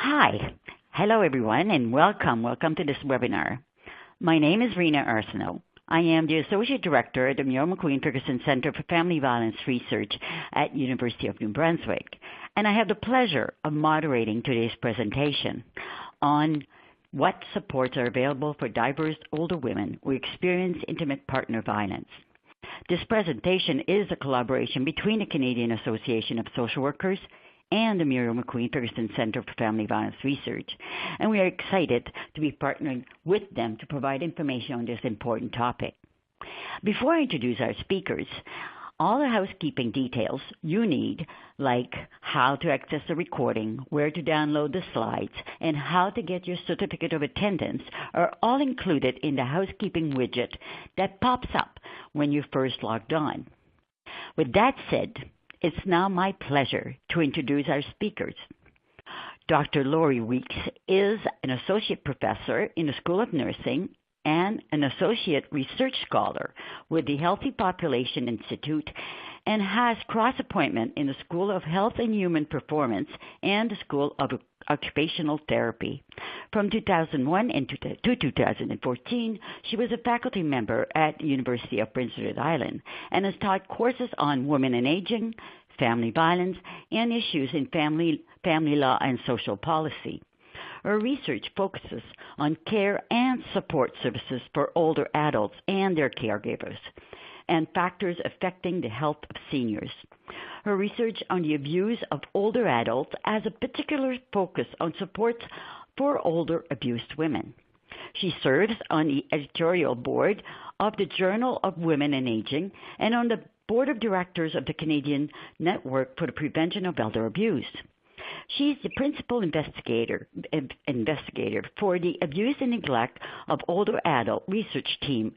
Hi. Hello, everyone, and welcome to this webinar. My name is Rena Arsenault. I am the Associate Director at the Muriel McQueen Ferguson Center for Family Violence Research at University of New Brunswick, and I have the pleasure of moderating today's presentation on what supports are available for diverse older women who experience intimate partner violence. This presentation is a collaboration between the Canadian Association of Social Workers and the Muriel McQueen Ferguson Center for Family Violence Research, and we are excited to be partnering with them to provide information on this important topic. Before I introduce our speakers, all the housekeeping details you need, like how to access the recording, where to download the slides, and how to get your certificate of attendance, are all included in the housekeeping widget that pops up when you first logged on. With that said, it's now my pleasure to introduce our speakers. Dr. Lori Weeks is an associate professor in the School of Nursing and an associate research scholar with the Healthy Population Institute and has cross-appointment in the School of Health and Human Performance and the School of Occupational Therapy. From 2001 to 2014, she was a faculty member at the University of Prince Edward Island and has taught courses on women and aging, family violence, and issues in family law and social policy. Her research focuses on care and support services for older adults and their caregivers, and factors affecting the health of seniors. Her research on the abuse of older adults has a particular focus on supports for older abused women. She serves on the editorial board of the Journal of Women and Aging and on the board of directors of the Canadian Network for the Prevention of Elder Abuse. She's the principal investigator for the Abuse and Neglect of Older Adult research team,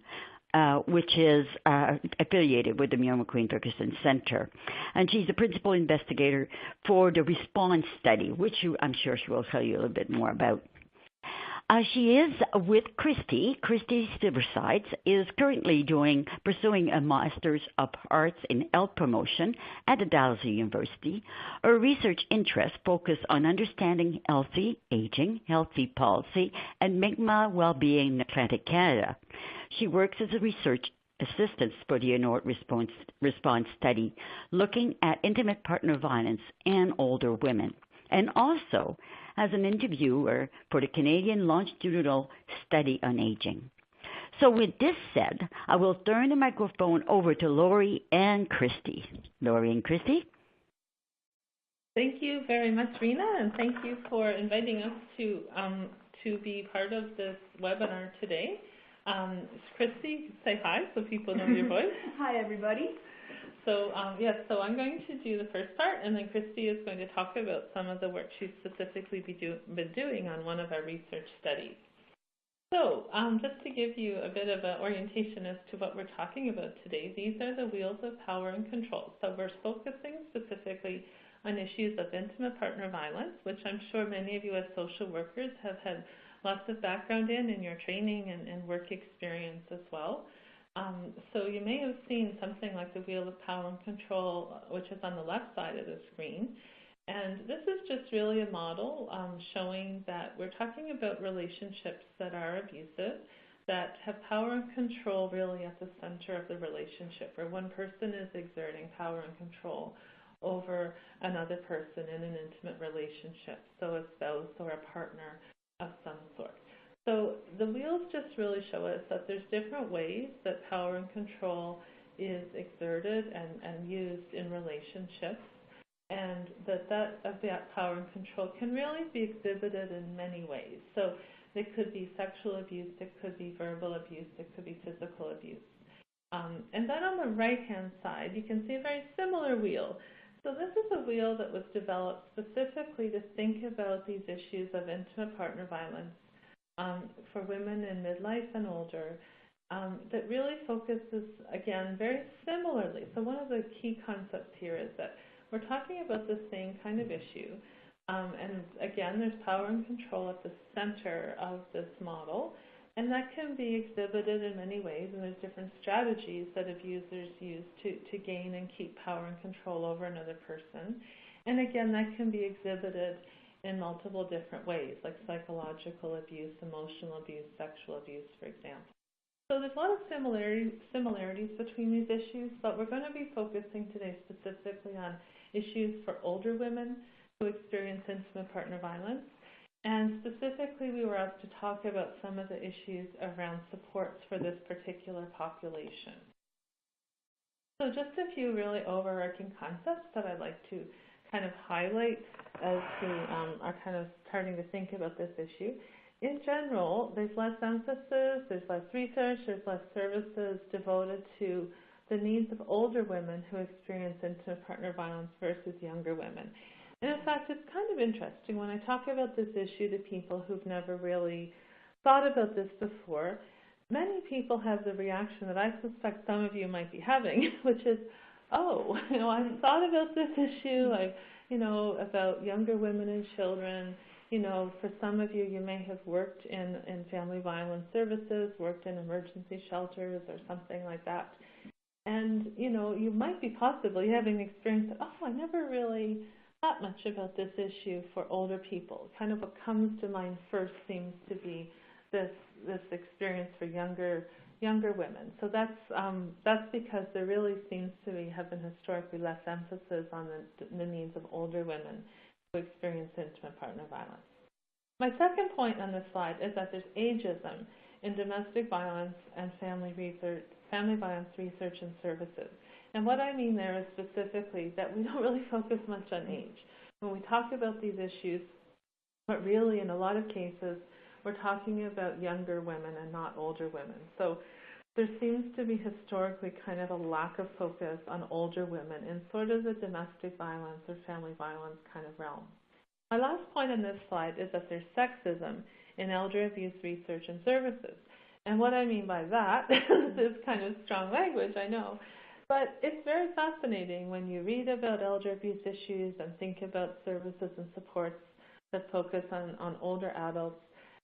which is affiliated with the Muriel McQueen Ferguson Center. And she's the principal investigator for the Response study, which I'm sure she will tell you a little bit more about. She is with Christy. Christy Silversides is currently pursuing a Master's of Arts in Health Promotion at the Dalhousie University. Her research interests focus on understanding healthy aging, healthy policy, and Mi'kmaq well-being in Atlantic Canada. She works as a research assistant for the INORT response study, looking at intimate partner violence and older women, and also as an interviewer for the Canadian Longitudinal Study on Aging. So with this said, I will turn the microphone over to Lori and Christy. Lori and Christy? Thank you very much, Rena, and thank you for inviting us to be part of this webinar today. Christy, say hi so people know your voice. Hi, everybody. So so I'm going to do the first part, and then Christy is going to talk about some of the work she's specifically been doing on one of our research studies. So just to give you a bit of an orientation as to what we're talking about today, these are the wheels of power and control. So we're focusing specifically on issues of intimate partner violence, which I'm sure many of you as social workers have had lots of background in your training and work experience as well. So you may have seen something like the wheel of power and control, which is on the left side of the screen. And this is just really a model showing that we're talking about relationships that are abusive, that have power and control really at the center of the relationship, where one person is exerting power and control over another person in an intimate relationship, so a spouse or a partner of some sort. So the wheels just really show us that there's different ways that power and control is exerted and used in relationships, and that power and control can really be exhibited in many ways. So it could be sexual abuse, it could be verbal abuse, it could be physical abuse. And then on the right-hand side, you can see a very similar wheel. So this is a wheel that was developed specifically to think about these issues of intimate partner violence for women in midlife and older, that really focuses, again, very similarly. So one of the key concepts here is that we're talking about the same kind of issue. And again, there's power and control at the center of this model. And that can be exhibited in many ways, and there's different strategies that abusers use to gain and keep power and control over another person. And again, that can be exhibited in multiple different ways, like psychological abuse, emotional abuse, sexual abuse, for example. So there's a lot of similarities between these issues, but we're going to be focusing today specifically on issues for older women who experience intimate partner violence. And specifically, we were asked to talk about some of the issues around supports for this particular population. So just a few really overarching concepts that I'd like to kind of highlight as we are kind of starting to think about this issue. In general, there's less emphasis, there's less research, there's less services devoted to the needs of older women who experience intimate partner violence versus younger women. And in fact, it's kind of interesting when I talk about this issue to people who've never really thought about this before. Many people have the reaction that I suspect some of you might be having, which is, oh, I've thought about this issue, about younger women and children. For some of you, you may have worked in family violence services, worked in emergency shelters or something like that. And, you might be possibly having the experience that, I never really thought much about this issue for older people. Kind of what comes to mind first seems to be this experience for younger women. So that's because there really seems to have been historically less emphasis on the needs of older women who experience intimate partner violence. My second point on this slide is that there's ageism in domestic violence and family violence research and services. And what I mean there is specifically that we don't really focus much on age. When we talk about these issues, but really in a lot of cases, we're talking about younger women and not older women. So there seems to be historically kind of a lack of focus on older women in sort of the domestic violence or family violence kind of realm. My last point on this slide is that there's sexism in elder abuse research and services. And what I mean by that is kind of strong language, I know. But it's very fascinating when you read about elder abuse issues and think about services and supports that focus on older adults.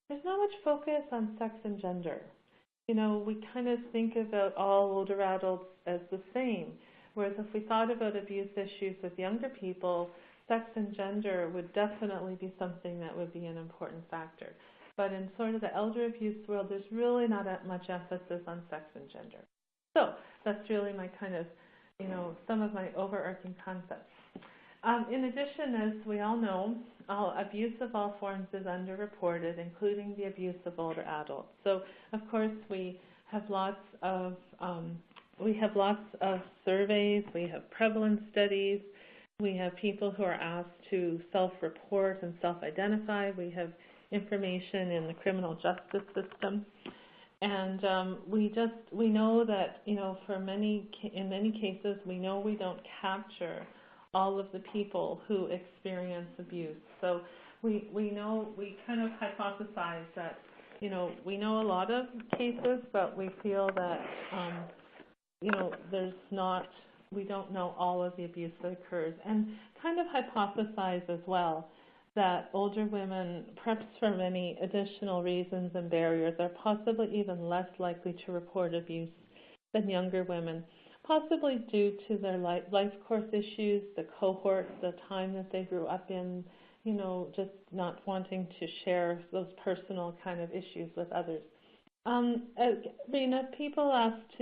There's not much focus on sex and gender. We kind of think about all older adults as the same, whereas if we thought about abuse issues with younger people, sex and gender would definitely be something that would be an important factor. But in sort of the elder abuse world, there's really not that much emphasis on sex and gender. So that's really my kind of, some of my overarching concepts. In addition, as we all know, abuse of all forms is underreported, including the abuse of older adults. So, of course, we have lots of surveys, we have prevalence studies, we have people who are asked to self-report and self-identify. We have information in the criminal justice system. And we know that, in many cases, we know we don't capture all of the people who experience abuse. So we kind of hypothesize that, we know a lot of cases, but we feel that, we don't know all of the abuse that occurs. And kind of hypothesize as well that older women, perhaps for many additional reasons and barriers, are possibly even less likely to report abuse than younger women, possibly due to their life course issues, the cohort, the time that they grew up in, just not wanting to share those personal kind of issues with others. Reena, people asked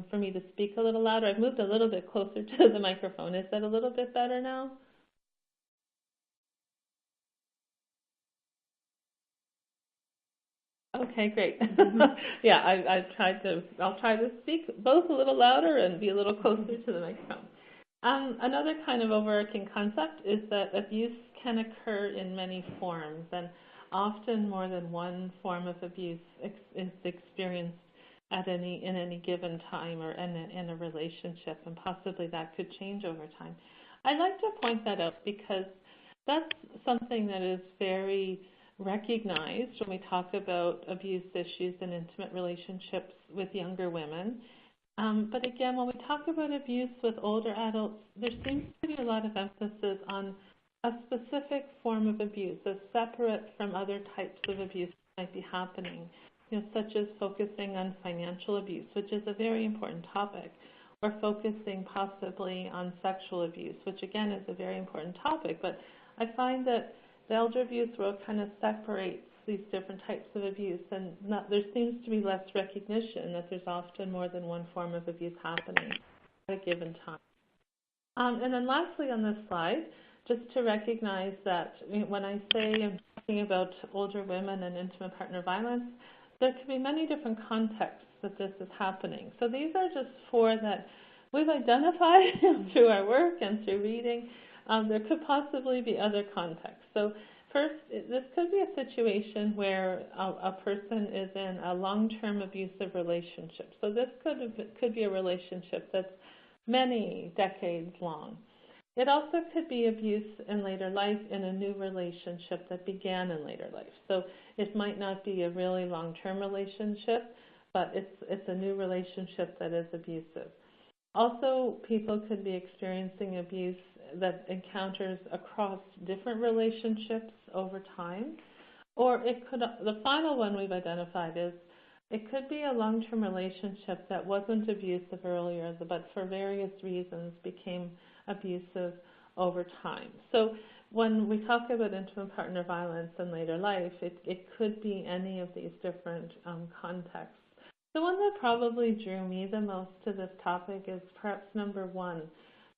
for me to speak a little louder. I've moved a little bit closer to the microphone. Is that a little bit better now? Okay, great. Yeah, I'll try to speak both a little louder and be a little closer to the microphone. Another kind of overarching concept is that abuse can occur in many forms, and often more than one form of abuse is experienced in any given time or in a relationship, and possibly that could change over time. I'd like to point that out because that's something that is very recognized when we talk about abuse issues and intimate relationships with younger women. But again, when we talk about abuse with older adults, there seems to be a lot of emphasis on a specific form of abuse as separate from other types of abuse that might be happening, such as focusing on financial abuse, which is a very important topic, or focusing possibly on sexual abuse, which again is a very important topic. But I find that the elder abuse world kind of separates these different types of abuse, and there seems to be less recognition that there's often more than one form of abuse happening at a given time. And then lastly on this slide, just to recognize that when I say I'm talking about older women and intimate partner violence, there could be many different contexts that this is happening. So these are just four that we've identified through our work and through reading. There could possibly be other contexts. So first, this could be a situation where a person is in a long-term abusive relationship. So this could be a relationship that's many decades long. It also could be abuse in later life in a new relationship that began in later life. So it might not be a really long-term relationship, but it's a new relationship that is abusive. Also, people could be experiencing abuse that encounters across different relationships over time. Or it could, the final one we've identified is, it could be a long-term relationship that wasn't abusive earlier, but for various reasons became abusive over time. So when we talk about intimate partner violence in later life, it could be any of these different contexts. The one that probably drew me the most to this topic is perhaps number one.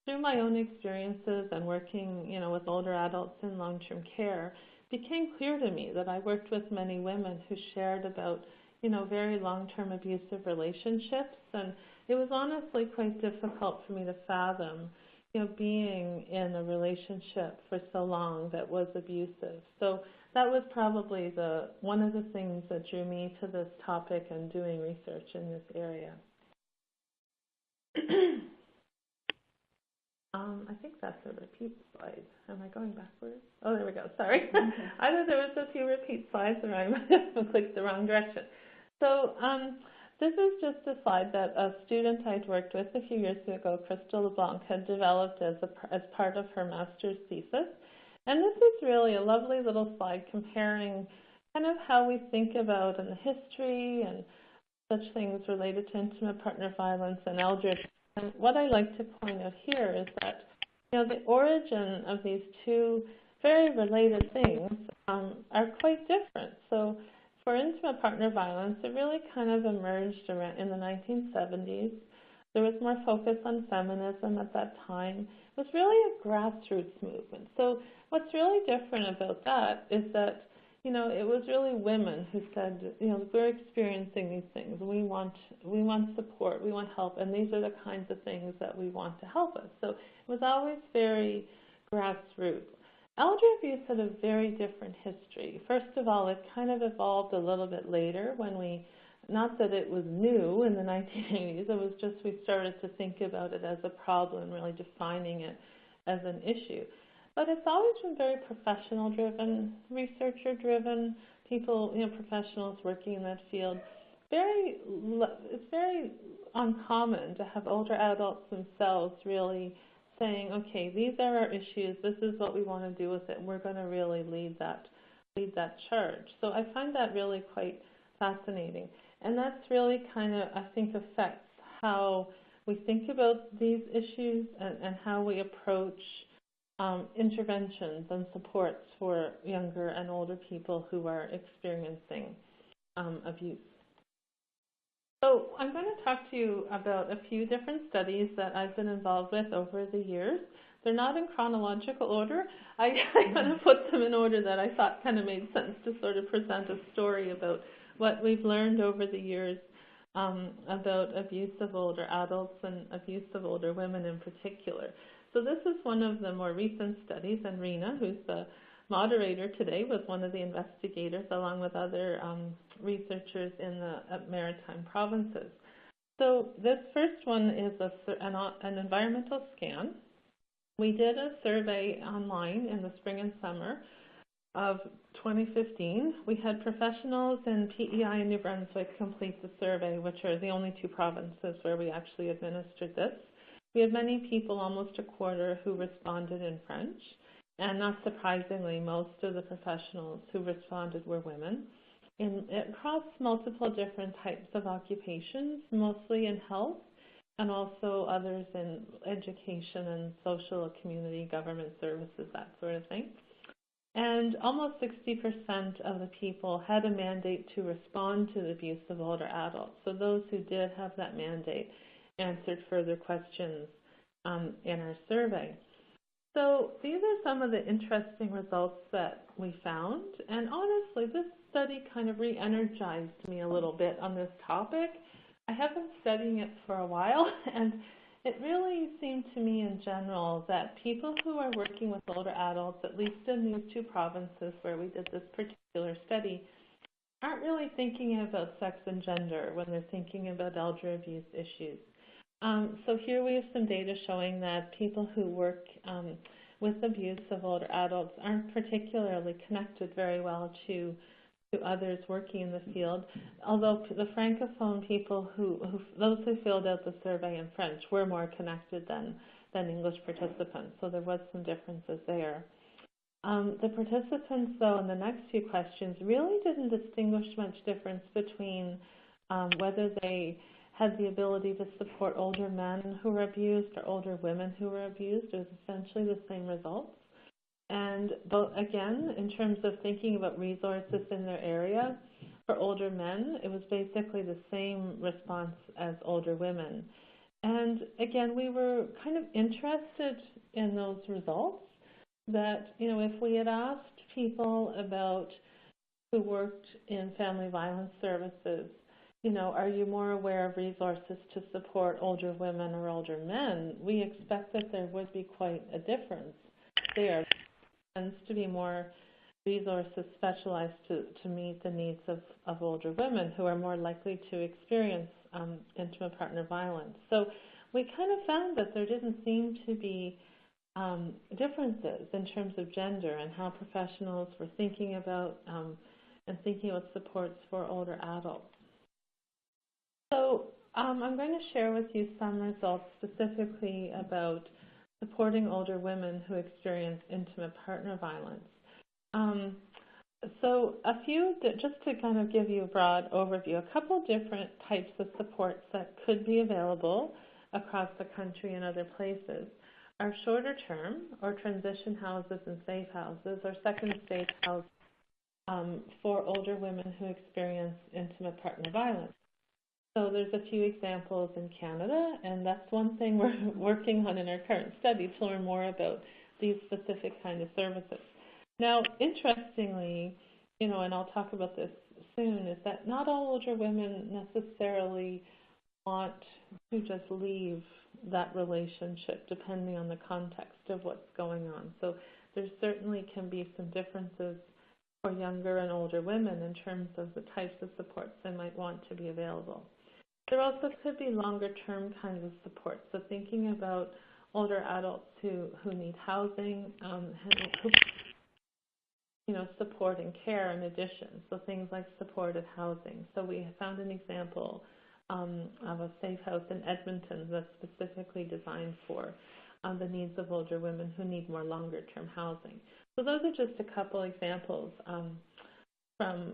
Through my own experiences and working, with older adults in long-term care, it became clear to me that I worked with many women who shared about, very long-term abusive relationships, and it was honestly quite difficult for me to fathom, being in a relationship for so long that was abusive. So that was probably one of the things that drew me to this topic and doing research in this area. I think that's a repeat slide. Am I going backwards? Oh, there we go. Sorry. I thought there was a few repeat slides, or I might have clicked the wrong direction. So this is just a slide that a student I'd worked with a few years ago, Crystal LeBlanc, had developed as part of her master's thesis. And this is really a lovely little slide comparing kind of how we think about in the history and such things related to intimate partner violence and elder. And what I like to point out here is that, the origin of these two very related things are quite different. So for intimate partner violence, it really kind of emerged around in the 1970s. There was more focus on feminism at that time. It was really a grassroots movement. So what's really different about that is that, it was really women who said, we're experiencing these things. We want support, we want help, and these are the kinds of things that we want to help us. So it was always very grassroots. Elder abuse had a very different history. First of all, it kind of evolved a little bit later when not that it was new in the 1980s, it was just we started to think about it as a problem, really defining it as an issue. But it's always been very professional-driven, researcher-driven, people, professionals working in that field. It's very uncommon to have older adults themselves really saying, okay, these are our issues, this is what we want to do with it, and we're going to really lead that charge. So I find that really quite fascinating. And that's really kind of, I think, affects how we think about these issues and how we approach interventions and supports for younger and older people who are experiencing abuse. So I'm going to talk to you about a few different studies that I've been involved with over the years. They're not in chronological order. I kind of put them in order that I thought kind of made sense to sort of present a story about what we've learned over the years about abuse of older adults and abuse of older women in particular. So this is one of the more recent studies, and Rena, who's the moderator today, was one of the investigators along with other researchers in the maritime provinces. So this first one is an environmental scan. We did a survey online in the spring and summer of 2015. We had professionals in PEI and New Brunswick complete the survey, which are the only two provinces where we actually administered this. We had many people, almost a quarter, who responded in French. And not surprisingly, most of the professionals who responded were women across multiple different types of occupations, mostly in health, and also others in education and social, community, government services, that sort of thing. And almost 60% of the people had a mandate to respond to the abuse of older adults. So those who did have that mandate answered further questions in our survey. So these are some of the interesting results that we found. And honestly, this study kind of re-energized me a little bit on this topic. I have been studying it for a while, and it really seemed to me in general that people who are working with older adults, at least in these two provinces where we did this particular study, aren't really thinking about sex and gender when they're thinking about elder abuse issues. So here we have some data showing that people who work with abuse of older adults aren't particularly connected very well to others working in the field, although the Francophone people, those who filled out the survey in French, were more connected than English participants, so there was some differences there. The participants, though, in the next few questions really didn't distinguish much difference between whether they had the ability to support older men who were abused or older women who were abused. It was essentially the same results. And again, in terms of thinking about resources in their area, for older men, it was basically the same response as older women. And again, we were kind of interested in those results that, if we had asked people who worked in family violence services, are you more aware of resources to support older women or older men? We expect that there would be quite a difference there. Tends to be more resources specialized to meet the needs of older women who are more likely to experience intimate partner violence. So we kind of found that there didn't seem to be differences in terms of gender and how professionals were thinking about supports for older adults. So I'm going to share with you some results specifically about supporting older women who experience intimate partner violence. So just to kind of give you a broad overview, a couple different types of supports that could be available across the country and other places are shorter term or transition houses and safe houses or second stage houses for older women who experience intimate partner violence. So there's a few examples in Canada, and that's one thing we're working on in our current study to learn more about these specific kind of services. Now, interestingly, and I'll talk about this soon, is that not all older women necessarily want to just leave that relationship depending on the context of what's going on. So there certainly can be some differences for younger and older women in terms of the types of supports they might want to be available. There also could be longer-term kinds of support. So thinking about older adults who need housing, support and care in addition. So things like supported housing. So we found an example of a safe house in Edmonton that's specifically designed for the needs of older women who need more longer-term housing. So those are just a couple examples from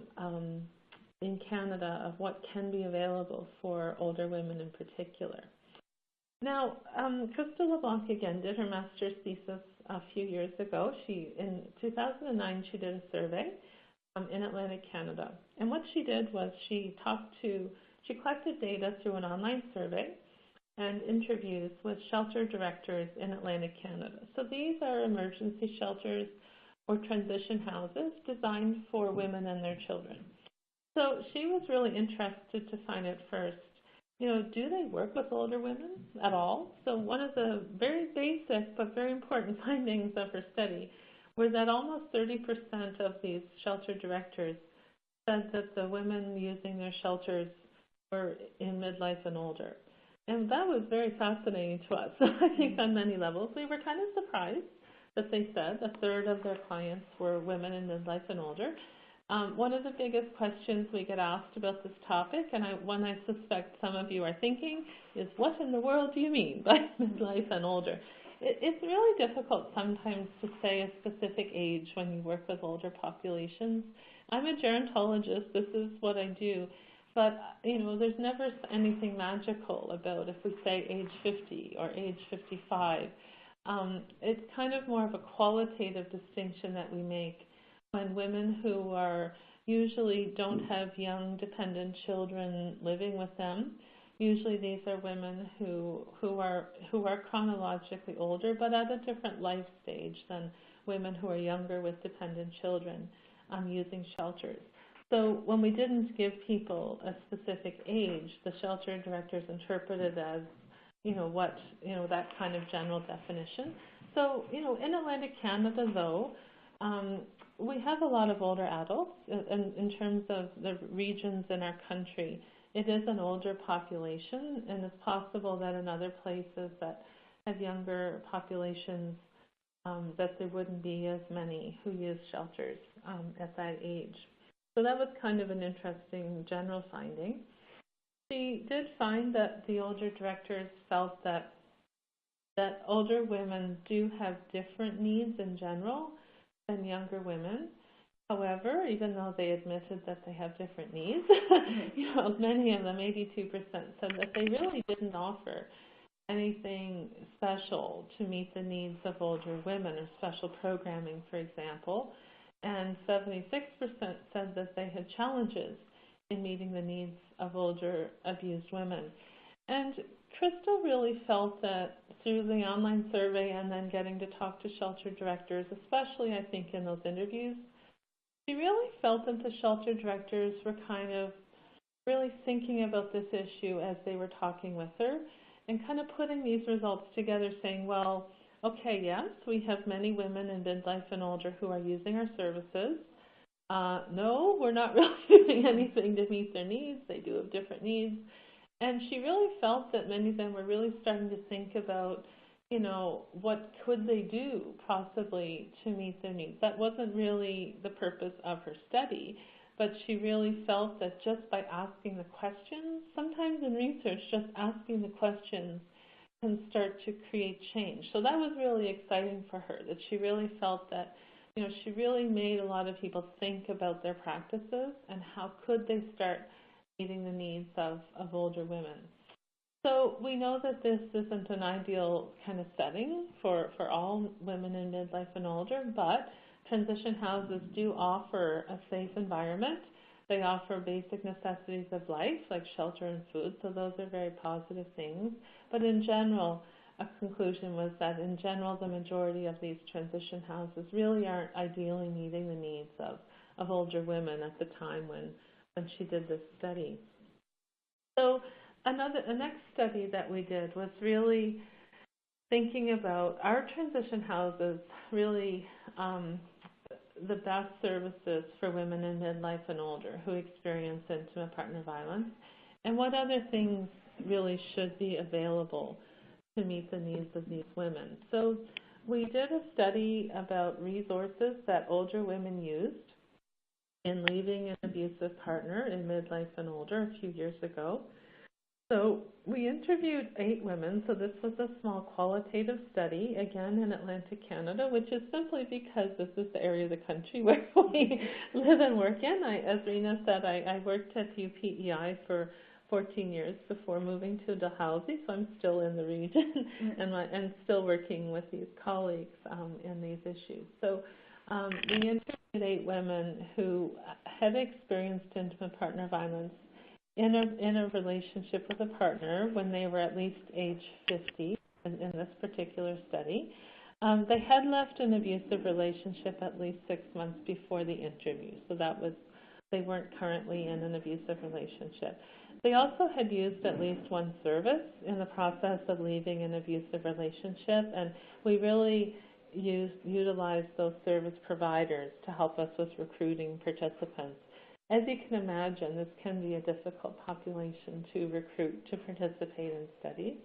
in Canada of what can be available for older women in particular. Now, Crystal LeBlanc again did her master's thesis a few years ago. In 2009, she did a survey in Atlantic Canada. And what she did was she collected data through an online survey and interviews with shelter directors in Atlantic Canada. So these are emergency shelters or transition houses designed for women and their children. So she was really interested to find out first, do they work with older women at all? So one of the very basic but very important findings of her study was that almost 30% of these shelter directors said that the women using their shelters were in midlife and older. And that was very fascinating to us, I think, on many levels. We were kind of surprised that they said a third of their clients were women in midlife and older. One of the biggest questions we get asked about this topic, and one I suspect some of you are thinking, is what in the world do you mean by midlife and older? It's really difficult sometimes to say a specific age when you work with older populations. I'm a gerontologist, this is what I do, but there's never anything magical about if we say age 50 or age 55. It's kind of more of a qualitative distinction that we make and women who are usually don't have young dependent children living with them. Usually these are women who are chronologically older, but at a different life stage than women who are younger with dependent children using shelters. So when we didn't give people a specific age, the shelter directors interpreted as, that kind of general definition. So, in Atlantic Canada, though, we have a lot of older adults in terms of the regions in our country. It is an older population, and it's possible that in other places that have younger populations, that there wouldn't be as many who use shelters at that age. So that was kind of an interesting general finding. She did find that the older directors felt that older women do have different needs in general than younger women. However, even though they admitted that they have different needs, many of them, 82%, said that they really didn't offer anything special to meet the needs of older women or special programming, for example. And 76% said that they had challenges in meeting the needs of older abused women. And Crystal really felt that through the online survey and then getting to talk to shelter directors, especially I think in those interviews, she really felt that the shelter directors were kind of really thinking about this issue as they were talking with her and kind of putting these results together, saying, well, okay, yes, we have many women in midlife and older who are using our services. No, we're not really doing anything to meet their needs. They do have different needs. And she really felt that many of them were really starting to think about, what could they do possibly to meet their needs. That wasn't really the purpose of her study, but she really felt that just by asking the questions, sometimes in research, just asking the questions can start to create change. So that was really exciting for her, that she really felt that, she really made a lot of people think about their practices and how could they start meeting the needs of older women. So we know that this isn't an ideal kind of setting for all women in midlife and older, but transition houses do offer a safe environment. They offer basic necessities of life like shelter and food, so those are very positive things. But in general, a conclusion was that in general, the majority of these transition houses really aren't ideally meeting the needs of older women at the time when she did this study. So the next study that we did was really thinking about our transition houses, really the best services for women in midlife and older who experience intimate partner violence, and what other things really should be available to meet the needs of these women. So we did a study about resources that older women used in leaving an abusive partner in midlife and older a few years ago. So we interviewed 8 women, so this was a small qualitative study, again in Atlantic Canada, which is simply because this is the area of the country where we live and work in. As Reena said, I worked at UPEI for 14 years before moving to Dalhousie, so I'm still in the region and still working with these colleagues in these issues. So we interviewed 8 women who had experienced intimate partner violence in a relationship with a partner when they were at least age 50 in this particular study. They had left an abusive relationship at least 6 months before the interview, so they weren't currently in an abusive relationship. They also had used at least one service in the process of leaving an abusive relationship, and we really utilized those service providers to help us with recruiting participants. As you can imagine, this can be a difficult population to recruit to participate in studies.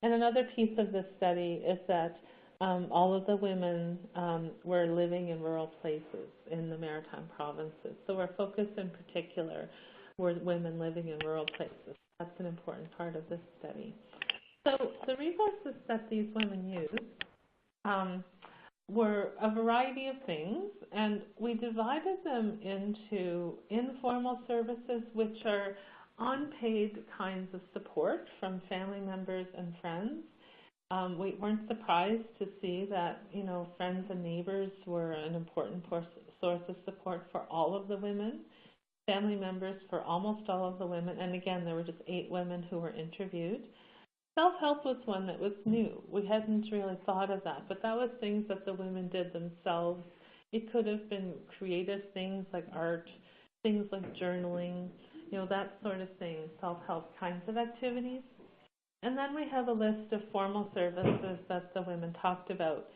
And another piece of this study is that all of the women were living in rural places in the Maritime provinces. So our focus in particular were women living in rural places. That's an important part of this study. So the resources that these women used were a variety of things, and we divided them into informal services, which are unpaid kinds of support from family members and friends, We weren't surprised to see that, friends and neighbors were an important source of support for all of the women, family members for almost all of the women, and again, there were just 8 women who were interviewed. Self-help was one that was new. We hadn't really thought of that, but that was things that the women did themselves. It could have been creative things like art, things like journaling, that sort of thing, self-help kinds of activities. And then we have a list of formal services that the women talked about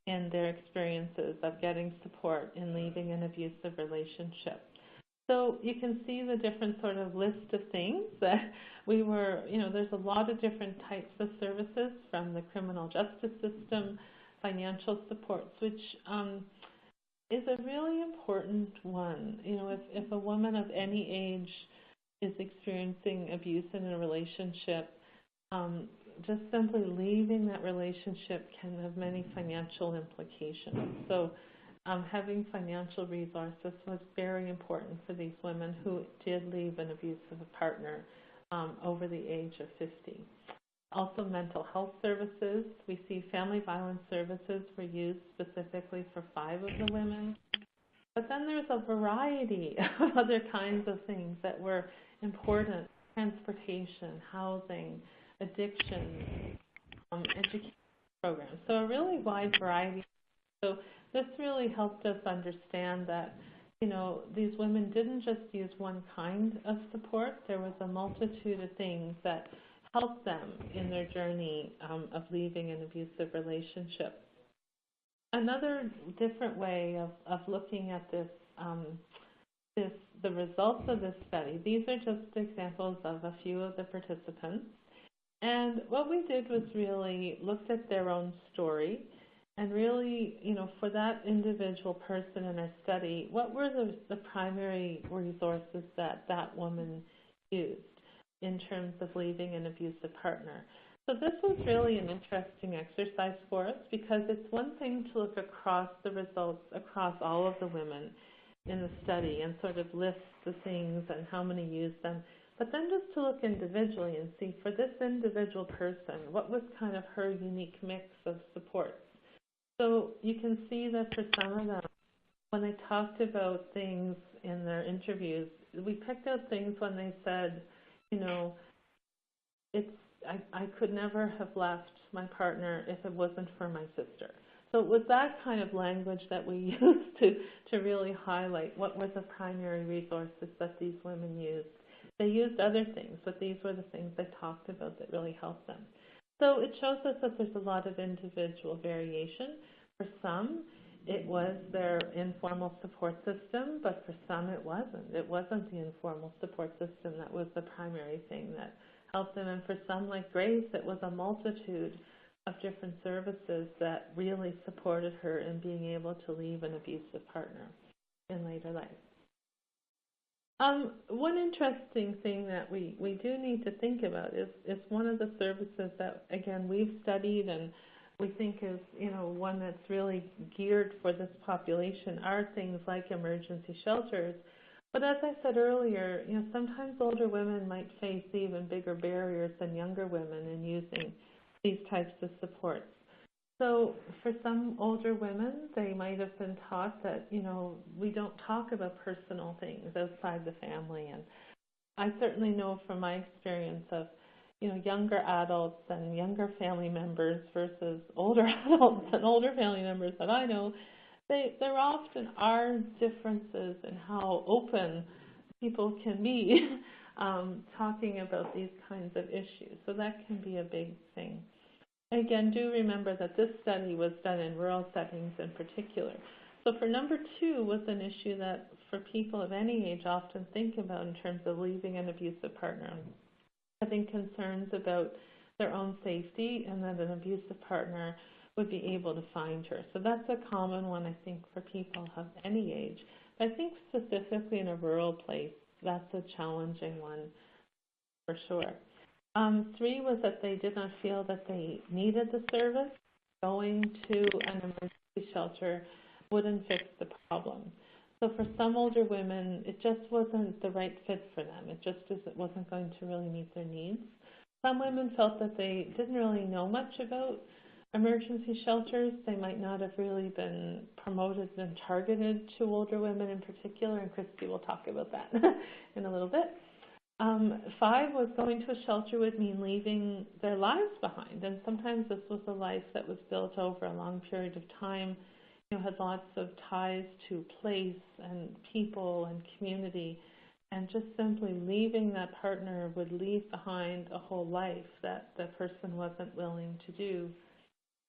in their experiences of getting support in leaving an abusive relationship. So you can see the different sort of list of things that we were, there's a lot of different types of services from the criminal justice system, financial supports, which is a really important one. If a woman of any age is experiencing abuse in a relationship, just simply leaving that relationship can have many financial implications. So having financial resources was very important for these women who did leave an abusive partner over the age of 50. Also mental health services. We see family violence services were used specifically for 5 of the women. But then there's a variety of other kinds of things that were important: transportation, housing, addiction, education programs. So a really wide variety. So this really helped us understand that, these women didn't just use one kind of support. There was a multitude of things that helped them in their journey of leaving an abusive relationship. Another different way of looking at this, the results of this study, these are just examples of a few of the participants. And what we did was really looked at their own story and really, for that individual person in our study, what were the primary resources that woman used in terms of leaving an abusive partner. So this was really an interesting exercise for us, because it's one thing to look across the results across all of the women in the study and sort of list the things and how many used them, but then just to look individually and see, for this individual person, what was kind of her unique mix of supports. So you can see that for some of them, when they talked about things in their interviews, we picked out things when they said, I could never have left my partner if it wasn't for my sister. So it was that kind of language that we used to really highlight what were the primary resources that these women used. They used other things, but these were the things they talked about that really helped them. So it shows us that there's a lot of individual variation. For some, it was their informal support system, but for some it wasn't. It wasn't the informal support system that was the primary thing that helped them. And for some, like Grace, it was a multitude of different services that really supported her in being able to leave an abusive partner in later life. One interesting thing that we do need to think about is one of the services that, again, we've studied and we think is, one that's really geared for this population are things like emergency shelters. But as I said earlier, sometimes older women might face even bigger barriers than younger women in using these types of supports. So for some older women, they might have been taught that, we don't talk about personal things outside the family. And I certainly know from my experience of, younger adults and younger family members versus older adults and older family members that I know, there often are differences in how open people can be talking about these kinds of issues. So that can be a big thing. Again, do remember that this study was done in rural settings in particular. So for number 2 was an issue that for people of any age often think about in terms of leaving an abusive partner, having concerns about their own safety and that an abusive partner would be able to find her. So that's a common one, I think, for people of any age. But I think specifically in a rural place, that's a challenging one for sure. 3 was that they did not feel that they needed the service. Going to an emergency shelter wouldn't fix the problem. So for some older women, it just wasn't the right fit for them. It wasn't going to really meet their needs. Some women felt that they didn't really know much about emergency shelters. They might not have really been promoted and targeted to older women in particular, and Christy will talk about that in a little bit. 5 was going to a shelter would mean leaving their lives behind, and sometimes this was a life that was built over a long period of time, had lots of ties to place and people and community, and just simply leaving that partner would leave behind a whole life that the person wasn't willing to do.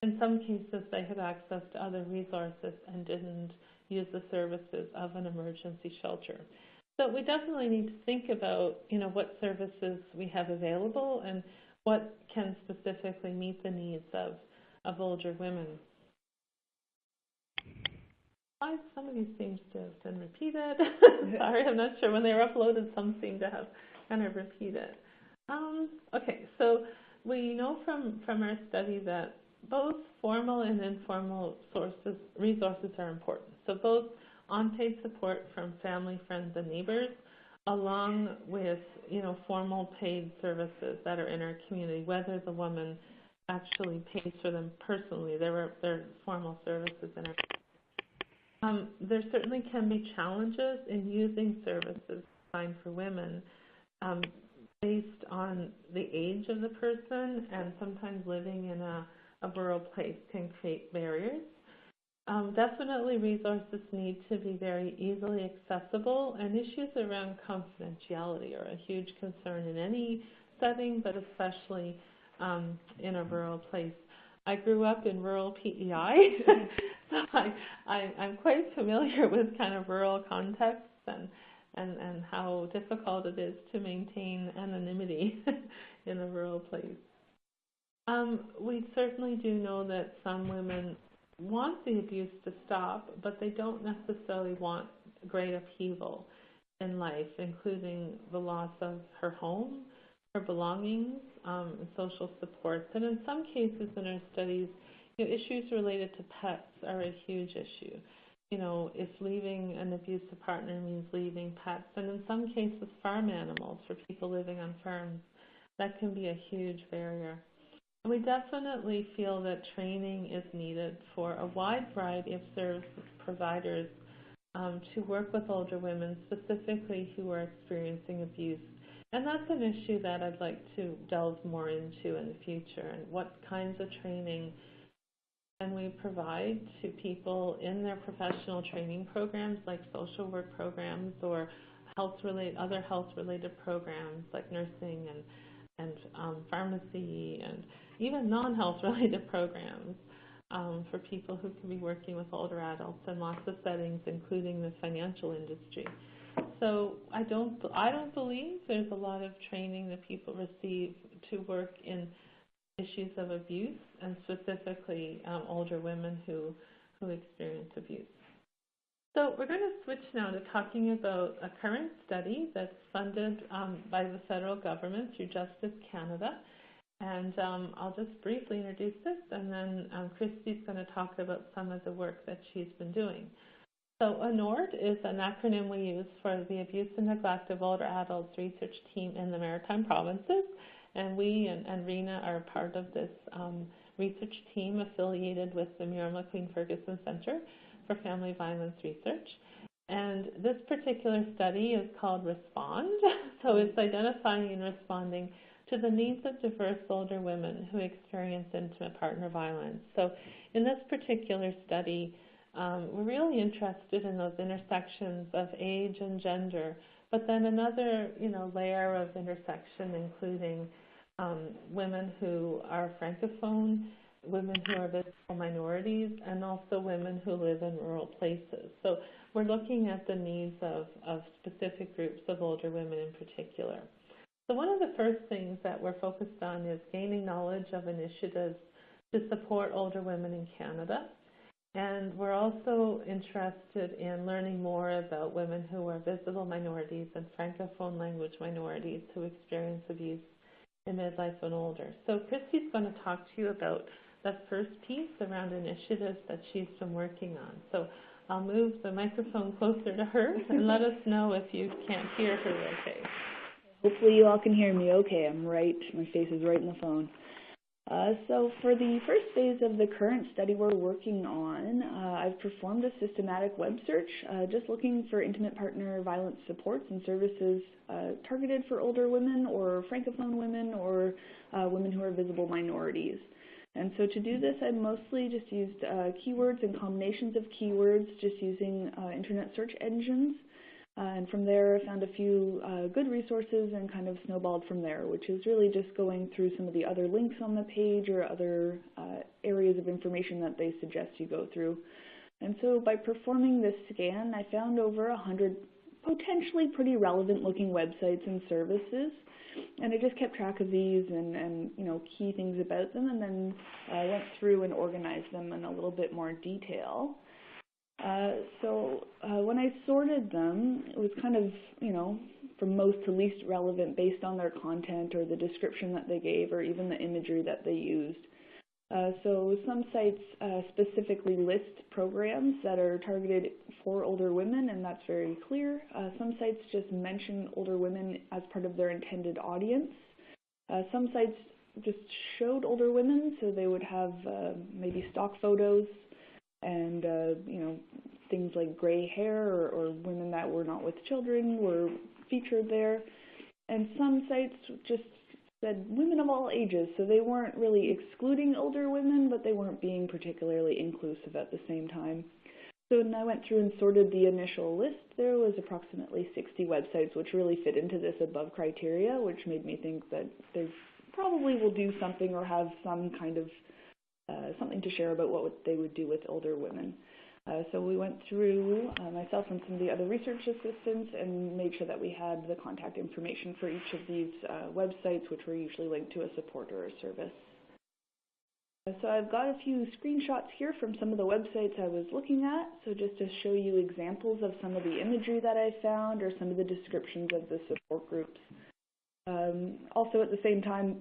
In some cases, they had access to other resources and didn't use the services of an emergency shelter. So we definitely need to think about, what services we have available and what can specifically meet the needs of older women. Some of these seem to have been repeated. Sorry, I'm not sure. When they were uploaded, some seem to have kind of repeated. Okay, so we know from our study that both formal and informal resources are important. So both unpaid support from family, friends, and neighbors, along with formal paid services that are in our community, whether the woman actually pays for them personally. They're formal services in our community. There certainly can be challenges in using services designed for women based on the age of the person, and sometimes living in a rural place can create barriers. Definitely resources need to be very easily accessible, and issues around confidentiality are a huge concern in any setting, but especially in a rural place. I grew up in rural PEI, so I'm quite familiar with kind of rural contexts and how difficult it is to maintain anonymity in a rural place. We certainly do know that some women want the abuse to stop, but they don't necessarily want great upheaval in life, including the loss of her home, her belongings, and social supports. And in some cases in our studies, issues related to pets are a huge issue. If leaving an abusive partner means leaving pets, and in some cases farm animals for people living on farms, that can be a huge barrier. We definitely feel that training is needed for a wide variety of service providers to work with older women, specifically who are experiencing abuse. And that's an issue that I'd like to delve more into in the future, and what kinds of training can we provide to people in their professional training programs, like social work programs or other health-related programs like nursing and pharmacy, and even non-health related programs for people who can be working with older adults in lots of settings, including the financial industry. So I don't believe there's a lot of training that people receive to work in issues of abuse, and specifically older women who experience abuse. So we're going to switch now to talking about a current study that's funded by the federal government through Justice Canada. And I'll just briefly introduce this, and then Christy's going to talk about some of the work that she's been doing. So ANORD is an acronym we use for the Abuse and Neglect of Older Adults Research Team in the Maritime Provinces. And we and Reena are part of this research team affiliated with the Muir-McLean-Ferguson Center for Family Violence Research. And this particular study is called RESPOND. So it's identifying and responding to the needs of diverse older women who experience intimate partner violence. So in this particular study, we're really interested in those intersections of age and gender, but then another layer of intersection, including women who are francophone, women who are visible minorities, and also women who live in rural places. So we're looking at the needs of specific groups of older women in particular. So one of the first things that we're focused on is gaining knowledge of initiatives to support older women in Canada. And we're also interested in learning more about women who are visible minorities and francophone language minorities who experience abuse in midlife and older. So Christy's going to talk to you about that first piece around initiatives that she's been working on. So I'll move the microphone closer to her and let us know if you can't hear her okay. Hopefully you all can hear me okay. I'm right, my face is right in the phone. So for the first phase of the current study we're working on, I've performed a systematic web search just looking for intimate partner violence supports and services targeted for older women or francophone women or women who are visible minorities. And so to do this, I mostly just used keywords and combinations of keywords, just using internet search engines. And from there, I found a few good resources and kind of snowballed from there, which is really just going through some of the other links on the page or other areas of information that they suggest you go through. And so by performing this scan, I found over 100 potentially pretty relevant looking websites and services. And I just kept track of these and you know, key things about them, and then I went through and organized them in a little bit more detail. So when I sorted them, it was kind of, you know, from most to least relevant based on their content or the description that they gave or even the imagery that they used. So some sites specifically list programs that are targeted for older women, and that's very clear. Some sites just mention older women as part of their intended audience. Some sites just showed older women, so they would have maybe stock photos and you know, things like gray hair or women that were not with children were featured there. And some sites just said women of all ages, so they weren't really excluding older women, but they weren't being particularly inclusive at the same time. So when I went through and sorted the initial list, there was approximately 60 websites which really fit into this above criteria, which made me think that they probably will do something or have some kind of something to share about what they would do with older women. So we went through, myself and some of the other research assistants, and made sure that we had the contact information for each of these websites, which were usually linked to a support or a service. So I've got a few screenshots here from some of the websites I was looking at, so just to show you examples of some of the imagery that I found or some of the descriptions of the support groups. Also at the same time,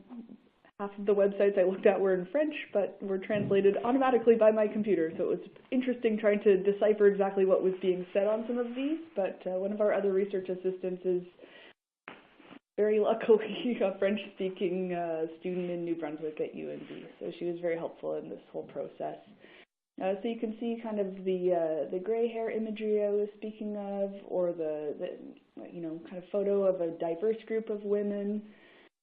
half of the websites I looked at were in French, but were translated automatically by my computer. So it was interesting trying to decipher exactly what was being said on some of these. But one of our other research assistants is very luckily a French-speaking student in New Brunswick at UNB. So she was very helpful in this whole process. So you can see kind of the gray hair imagery I was speaking of, or the you know, kind of photo of a diverse group of women.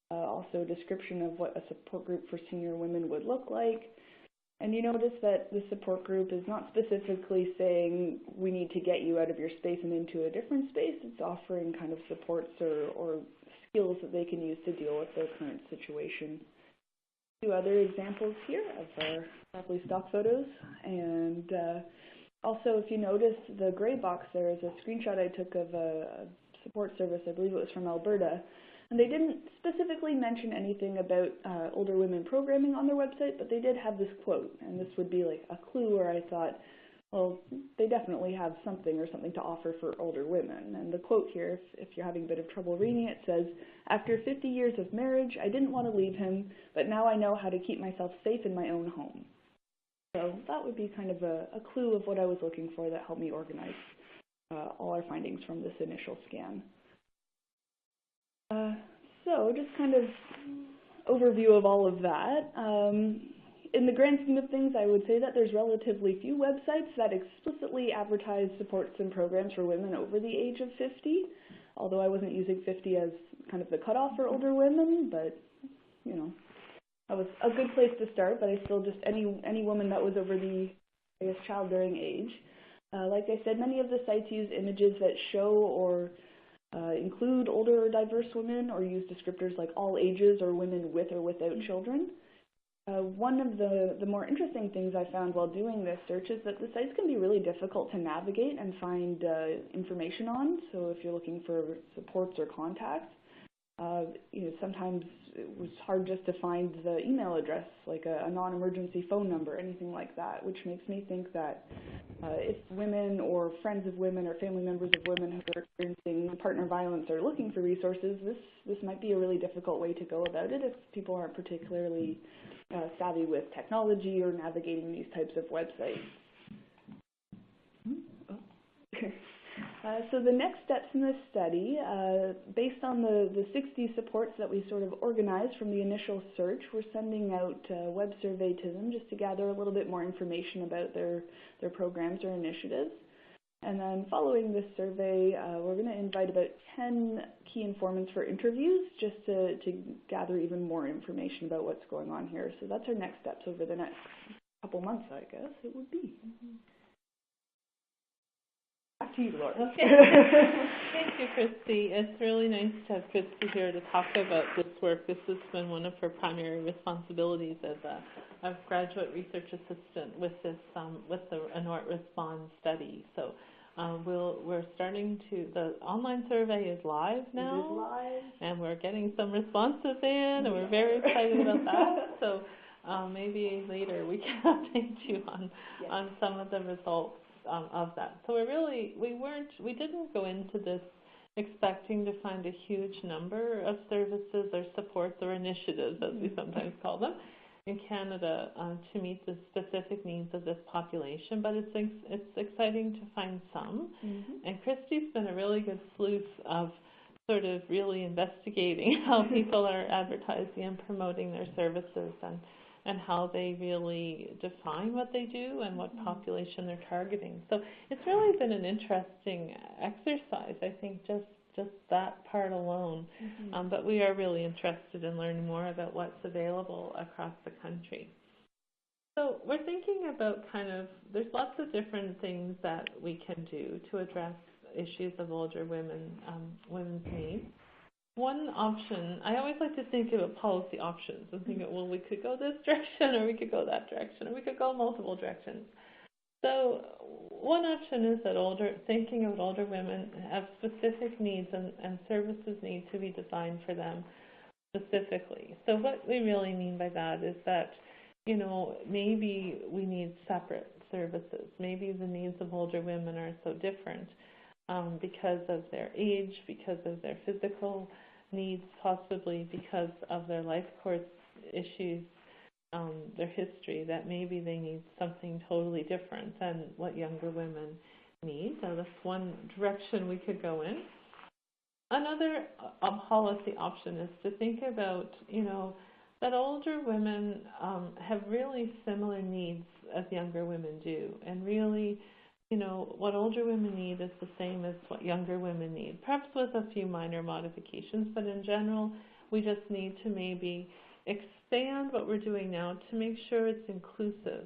Also a description of what a support group for senior women would look like. And you notice that the support group is not specifically saying we need to get you out of your space and into a different space. It's offering kind of supports or skills that they can use to deal with their current situation. Two other examples here of our lovely stock photos. And also, if you notice, the gray box there is a screenshot I took of a support service. I believe it was from Alberta. And they didn't specifically mention anything about older women programming on their website, but they did have this quote, and this would be like a clue where I thought, well, they definitely have something or something to offer for older women. And the quote here, if you're having a bit of trouble reading it, says, "After 50 years of marriage, I didn't want to leave him, but now I know how to keep myself safe in my own home." So that would be kind of a clue of what I was looking for that helped me organize all our findings from this initial scan. So just kind of overview of all of that. In the grand scheme of things, I would say that there's relatively few websites that explicitly advertise supports and programs for women over the age of 50, although I wasn't using 50 as kind of the cutoff for older women, but, you know, that was a good place to start, but I still just, any woman that was over the, I guess, childbearing age. Like I said, many of the sites use images that show or include older or diverse women, or use descriptors like all ages or women with or without children. One of the more interesting things I found while doing this search is that the sites can be really difficult to navigate and find information on. So if you're looking for supports or contacts, you know, sometimes it was hard just to find the email address, like a non-emergency phone number, anything like that, which makes me think that if women or friends of women or family members of women who are experiencing partner violence are looking for resources, this might be a really difficult way to go about it if people aren't particularly savvy with technology or navigating these types of websites. So the next steps in this study, based on the 60 supports that we sort of organized from the initial search, we're sending out a web survey to them just to gather a little bit more information about their programs or initiatives. And then following this survey, we're going to invite about 10 key informants for interviews just to gather even more information about what's going on here. So that's our next steps over the next couple months, I guess it would be. Back to you, Laura. Okay. Thank you, Christy. It's really nice to have Christy here to talk about this work. This has been one of her primary responsibilities as a graduate research assistant with this with the Anort Respond study. So we're starting to, the online survey is live now. It is live. And we're getting some responses in, and we're very excited about that. So maybe later we can update you on some of the results of that. So we didn't go into this expecting to find a huge number of services or supports or initiatives, as we sometimes call them, in Canada to meet the specific needs of this population, but it's exciting to find some. And Christy's been a really good sleuth of sort of really investigating how people are advertising and promoting their services and how they really define what they do and what population they're targeting. So it's really been an interesting exercise, I think, just that part alone. But we are really interested in learning more about what's available across the country. So we're thinking about there's lots of different things that we can do to address issues of older women's needs. One option, I always like to think about policy options and think, well, we could go this direction or we could go that direction or we could go multiple directions. So one option is that thinking of older women have specific needs and services need to be designed for them specifically. So what we really mean by that is that, maybe we need separate services. Maybe the needs of older women are so different because of their age, because of their physical needs, possibly because of their life course issues, their history, that maybe they need something totally different than what younger women need. So that's one direction we could go in. Another policy option is to think about, that older women have really similar needs as younger women do, and really, what older women need is the same as what younger women need, perhaps with a few minor modifications, but in general, we just need to maybe expand what we're doing now to make sure it's inclusive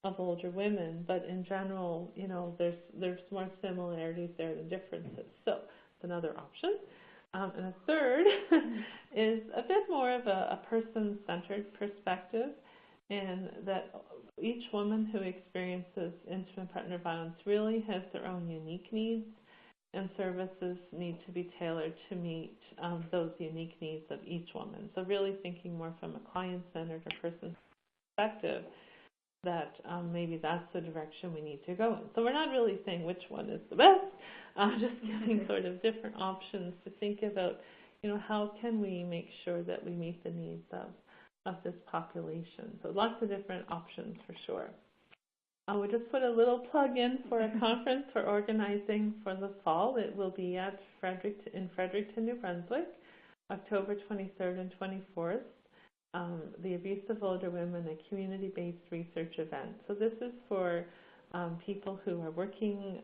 of older women, but in general, there's more similarities there than differences. So it's another option. And a third is a bit more of a person-centered perspective, and that each woman who experiences intimate partner violence really has their own unique needs, and services need to be tailored to meet those unique needs of each woman. So really thinking more from a client-centered or person perspective, that maybe that's the direction we need to go in. So we're not really saying which one is the best, just giving sort of different options to think about, how can we make sure that we meet the needs of this population. So lots of different options for sure. We just put a little plug in for a conference we're organizing for the fall. It will be in Fredericton, New Brunswick, October 23rd and 24th. The Abusive Older Women, a community-based research event. So this is for people who are working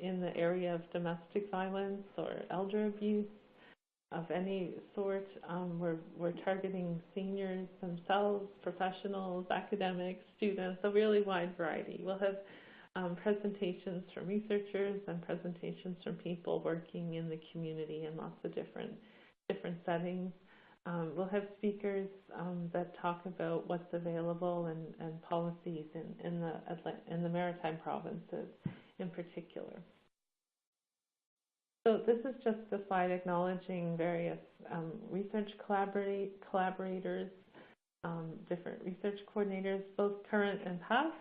in the area of domestic violence or elder abuse of any sort. We're targeting seniors themselves, professionals, academics, students, a really wide variety. We'll have presentations from researchers and presentations from people working in the community in lots of different settings. We'll have speakers that talk about what's available and policies in the Maritime provinces in particular. So this is just a slide acknowledging various research collaborators, different research coordinators, both current and past,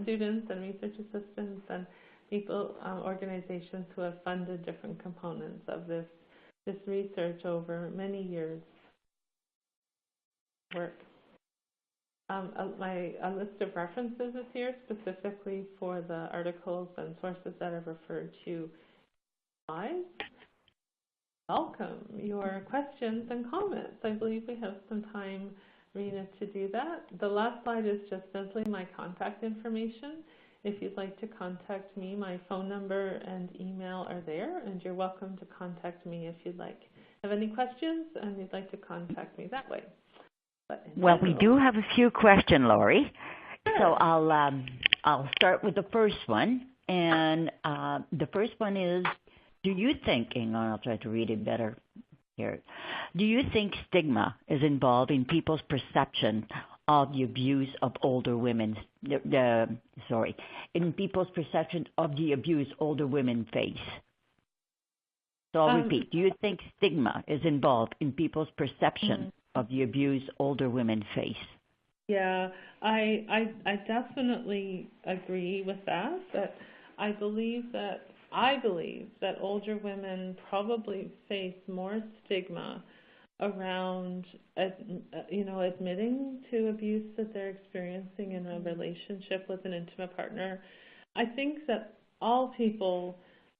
students and research assistants, and people, organizations who have funded different components of this research over many years. Work. A list of references is here specifically for the articles and sources that are referred to slides. Welcome your questions and comments. I believe we have some time, Rena, to do that. The last slide is just simply my contact information. If you'd like to contact me, my phone number and email are there, and you're welcome to contact me if you'd like. Have any questions and you'd like to contact me that way. Well, we do have a few questions, Lori. Sure. So I'll start with the first one, and the first one is, do you think, and I'll try to read it better here, do you think stigma is involved in people's perception of the abuse of older women, in people's perception of the abuse older women face? So I'll repeat, do you think stigma is involved in people's perception of the abuse older women face? Yeah, I definitely agree with that, but I believe that older women probably face more stigma around, admitting to abuse that they're experiencing in a relationship with an intimate partner. I think that all people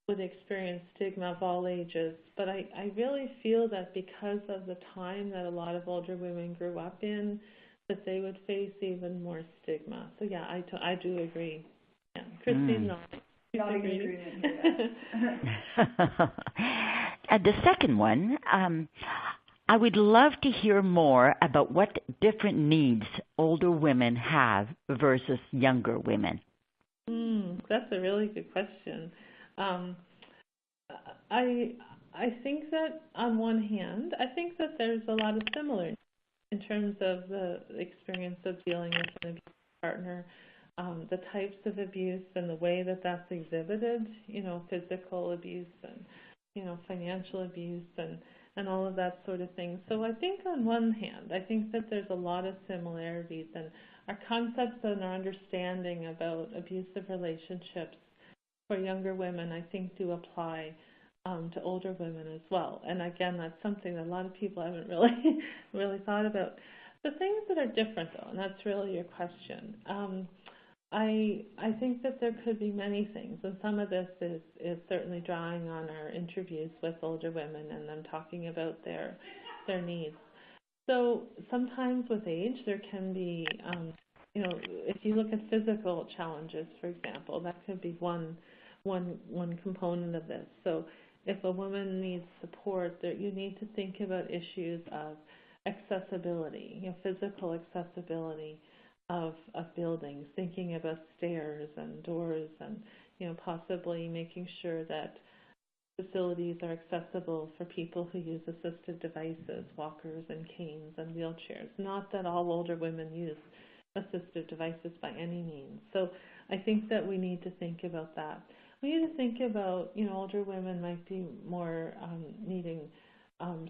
would experience stigma of all ages, but I really feel that because of the time that a lot of older women grew up in, that they would face even more stigma. So yeah, I do agree. Yeah. Christine's not in agreement here. The second one, I would love to hear more about what different needs older women have versus younger women. That's a really good question. I think that on one hand, I think that there's a lot of similarities in terms of the experience of dealing with an abusive partner, the types of abuse and the way that that's exhibited, physical abuse and, financial abuse and all of that sort of thing. So I think on one hand, I think that there's a lot of similarities, and our concepts and our understanding about abusive relationships for younger women, I think, do apply to older women as well. And again, that's something that a lot of people haven't really thought about. The things that are different, though, and that's really your question, I think that there could be many things, and some of this is certainly drawing on our interviews with older women and them talking about their needs. So sometimes with age, there can be, if you look at physical challenges, for example, that could be one component of this. So if a woman needs support, you need to think about issues of accessibility, physical accessibility of buildings, thinking about stairs and doors and, possibly making sure that facilities are accessible for people who use assistive devices, walkers and canes and wheelchairs. Not that all older women use assistive devices by any means. So I think that we need to think about that. We need to think about, older women might be more needing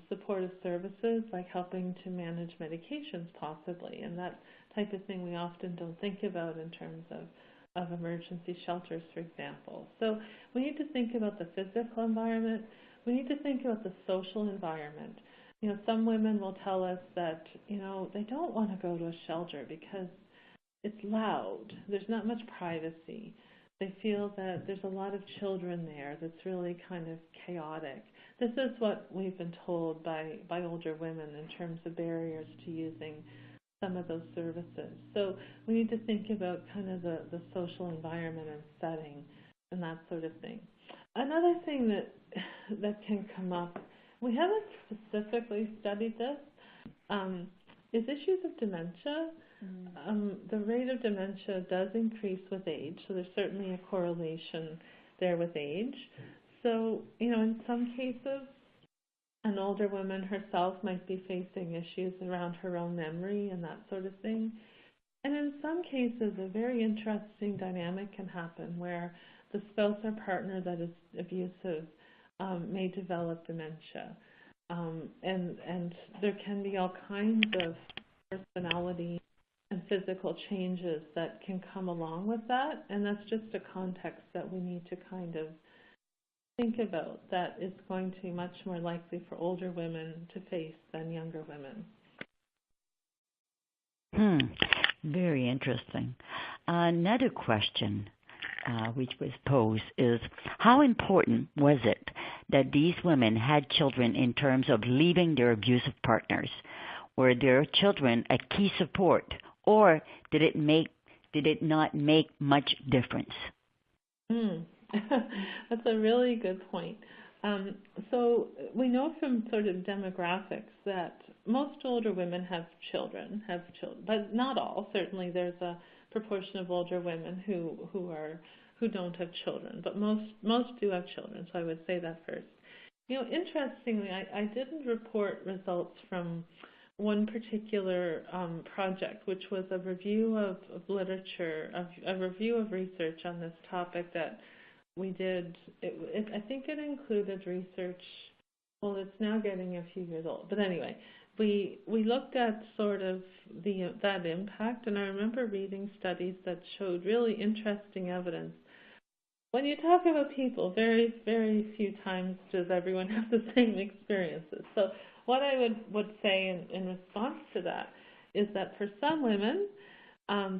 supportive services, like helping to manage medications possibly, and that type of thing we often don't think about in terms of emergency shelters, for example. So we need to think about the physical environment. We need to think about the social environment. Some women will tell us that, they don't want to go to a shelter because it's loud. There's not much privacy. They feel that there's a lot of children there that's really kind of chaotic. This is what we've been told by older women in terms of barriers to using some of those services. So we need to think about kind of the social environment and setting and that sort of thing. Another thing that can come up, we haven't specifically studied this, is issues of dementia. The rate of dementia does increase with age, so there's certainly a correlation there with age. So, in some cases, an older woman herself might be facing issues around her own memory and that sort of thing. And in some cases, a very interesting dynamic can happen where the spouse or partner that is abusive may develop dementia. And there can be all kinds of personality and physical changes that can come along with that, and that's just a context that we need to kind of think about that is going to be much more likely for older women to face than younger women. Very interesting. Another question which was posed is, how important was it that these women had children in terms of leaving their abusive partners? Were their children a key support, or did it not make much difference? That's a really good point. So we know from sort of demographics that most older women have children, but not all. Certainly, there's a proportion of older women who don't have children, but most do have children. So I would say that first. Interestingly, I didn't report results from one particular project, which was a review of literature, a review of research on this topic that we did. I think it included research. Well, it's now getting a few years old, but anyway, we looked at sort of that impact, and I remember reading studies that showed really interesting evidence. When you talk about people, very, very few times does everyone have the same experiences. So what I would say in response to that is that for some women,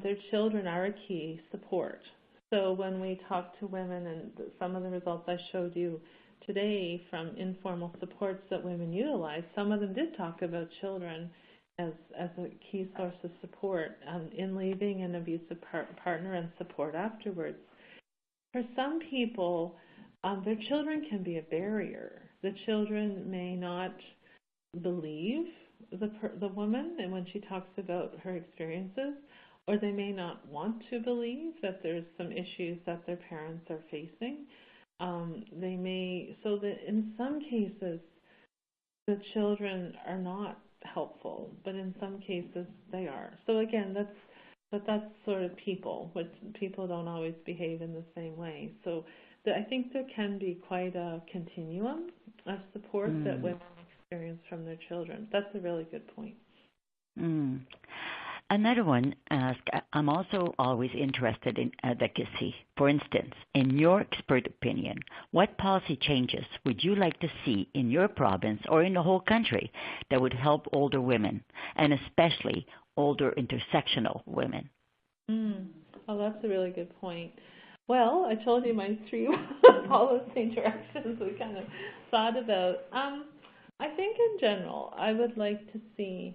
their children are a key support. So when we talk to women, and some of the results I showed you today from informal supports that women utilize, some of them did talk about children as a key source of support in leaving an abusive partner and support afterwards. For some people, their children can be a barrier. The children may not believe the woman and when she talks about her experiences, or they may not want to believe that there's some issues that their parents are facing. So that in some cases, the children are not helpful, but in some cases they are. So again, that's sort of people, but people don't always behave in the same way. So I think there can be quite a continuum of support that women experience from their children. That's a really good point. Another one asked, I'm also always interested in advocacy. For instance, in your expert opinion, what policy changes would you like to see in your province or in the whole country that would help older women, and especially older intersectional women? Oh, that's a really good point. Well, I told you my 3 policy directions we kind of thought about. I think in general, I would like to see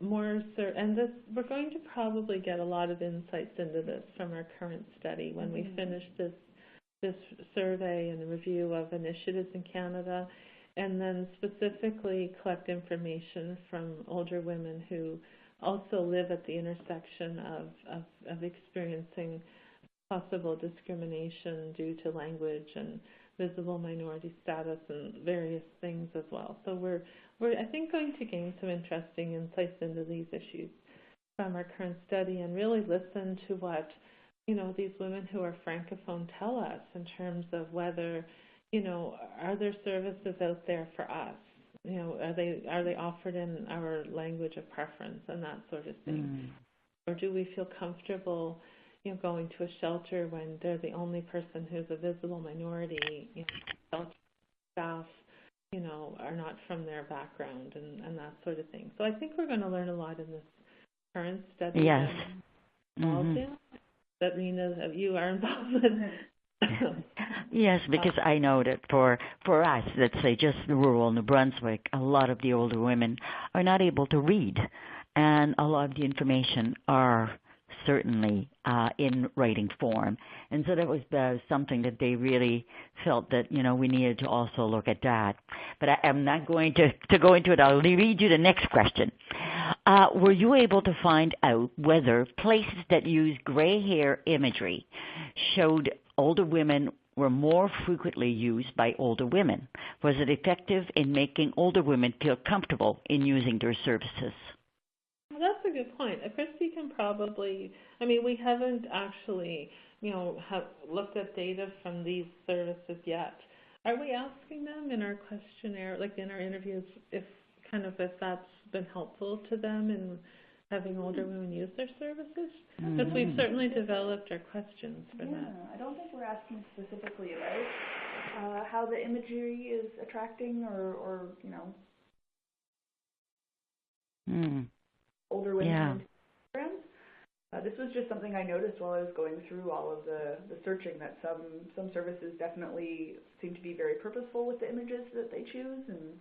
more, and we're going to probably get a lot of insights into this from our current study when we finish this survey and review of initiatives in Canada, and then specifically collect information from older women who also live at the intersection of experiencing possible discrimination due to language and visible minority status and various things as well. So we're I think going to gain some interesting insights into these issues from our current study and really listen to what these women who are francophone tell us in terms of whether are there services out there for us. Are they offered in our language of preference and that sort of thing? Or do we feel comfortable, going to a shelter when they're the only person who's a visible minority, shelter staff, are not from their background and that sort of thing. So I think we're going to learn a lot in this current study. Yes. That Reena, you are involved in. Yes, because I know that for us, let's say just rural New Brunswick, a lot of the older women are not able to read, and a lot of the information are certainly in writing form. And so that was something that they really felt that, we needed to also look at that. But I'm not going to go into it. I'll read you the next question. Were you able to find out whether places that use gray hair imagery showed older women were more frequently used by older women? Was it effective in making older women feel comfortable in using their services? Well, that's a good point. Christy can probably, we haven't actually, have looked at data from these services yet. Are we asking them in our questionnaire, like in our interviews, if that's been helpful to them in having older women use their services? Because we've certainly developed our questions for that. I don't think we're asking specifically about how the imagery is attracting or older women into programs. This was just something I noticed while I was going through all of the searching, that some services definitely seem to be very purposeful with the images that they choose, and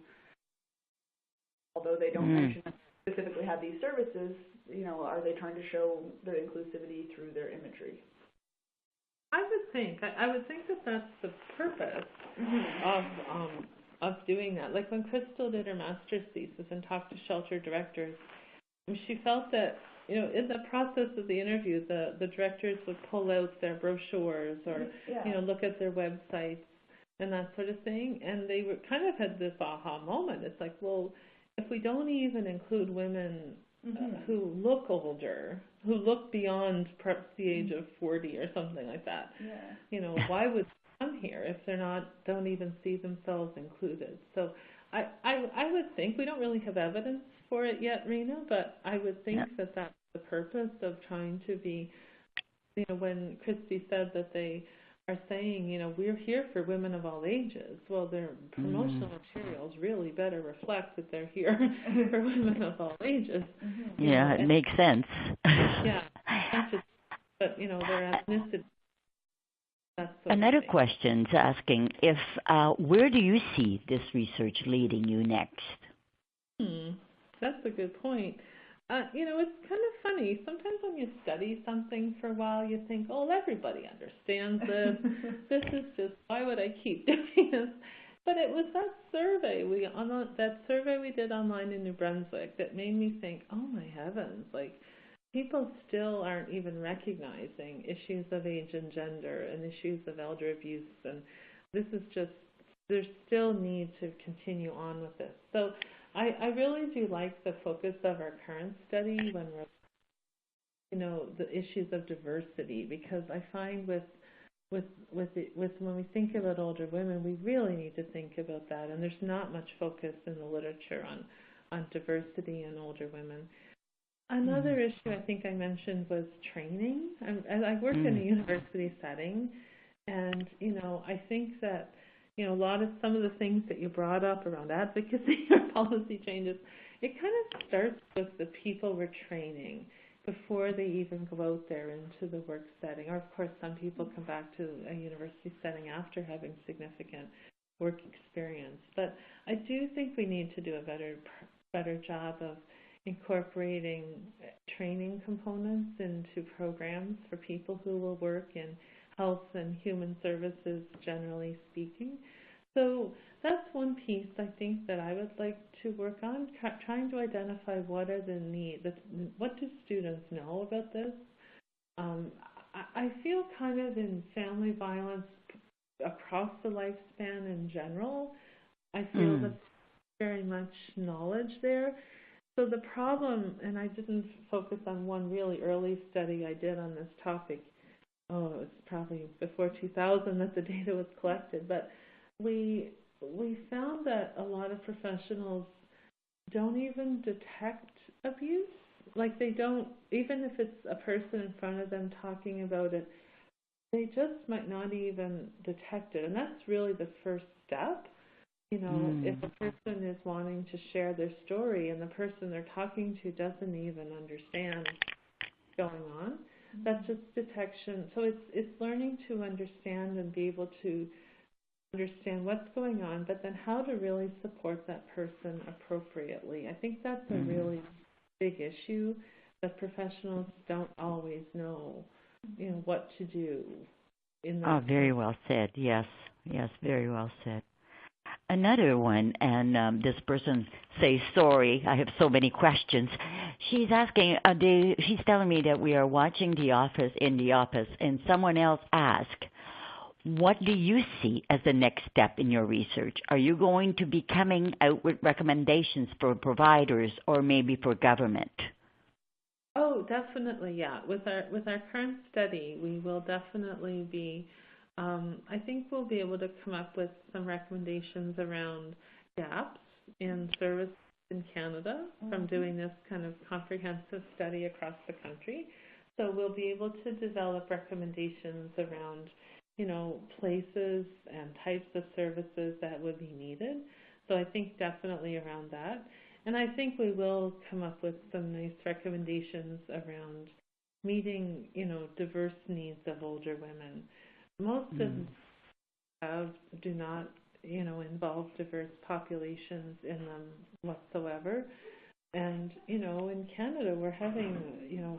although they don't mention specifically have these services, are they trying to show their inclusivity through their imagery? I would think that that's the purpose of doing that. Like when Crystal did her master's thesis and talked to shelter directors, she felt that in the process of the interview, the directors would pull out their brochures or look at their websites and that sort of thing, and they were kind of had this aha moment. It's like, well, if we don't even include women who look older, who look beyond perhaps the age of 40 or something like that, why would they come here if don't even see themselves included? So I would think, we don't really have evidence for it yet, Rena, but I would think that that's the purpose of trying to be, when Christy said that they are saying, we're here for women of all ages. Well, their promotional materials really better reflect that they're here for women of all ages. Yeah, it makes sense. Yeah, but their ethnicity. Another question's asking if where do you see this research leading you next? That's a good point. It's kind of funny. Sometimes when you study something for a while, you think, oh, everybody understands this. This is just, why would I keep doing this? But it was that survey we did online in New Brunswick that made me think, oh my heavens, like people still aren't even recognizing issues of age and gender and issues of elder abuse, and this is just, there's still need to continue on with this. So I really do like the focus of our current study when we're, the issues of diversity, because I find with when we think about older women, we really need to think about that, and there's not much focus in the literature on diversity in older women. Another issue I think I mentioned was training. I work in a university setting, and I think that some of the things that you brought up around advocacy or policy changes, it kind of starts with the people we're training before they even go out there into the work setting. Or of course, some people come back to a university setting after having significant work experience. But I do think we need to do a better job of incorporating training components into programs for people who will work in health and human services, generally speaking. So that's one piece I think that I would like to work on, trying to identify what are the needs, what do students know about this. I feel kind of in family violence across the lifespan in general, I feel that very much knowledge there. So the problem, and I didn't focus on one really early study I did on this topic, it was probably before 2000 that the data was collected, but we found that a lot of professionals don't even detect abuse. Like they don't, even if it's a person in front of them talking about it, they just might not even detect it. And that's really the first step. If a person is wanting to share their story and the person they're talking to doesn't even understand what's going on, that's just detection. So it's learning to understand and be able to understand what's going on, but then how to really support that person appropriately. I think that's a really big issue, that professionals don't always know, what to do. Very well said. Yes, very well said. Another one, and this person says, sorry, I have so many questions. She's asking, she's telling me that we are watching The Office, and someone else asked, what do you see as the next step in your research? Are you going to be coming out with recommendations for providers or maybe for government? Oh, definitely, yeah. With our current study, we will definitely be, I think we'll be able to come up with some recommendations around gaps in service in Canada from doing this kind of comprehensive study across the country. So we'll be able to develop recommendations around, places and types of services that would be needed. So I think definitely around that. And I think we will come up with some nice recommendations around meeting, diverse needs of older women. Most of them do not, involve diverse populations in them whatsoever. And, in Canada, we're having,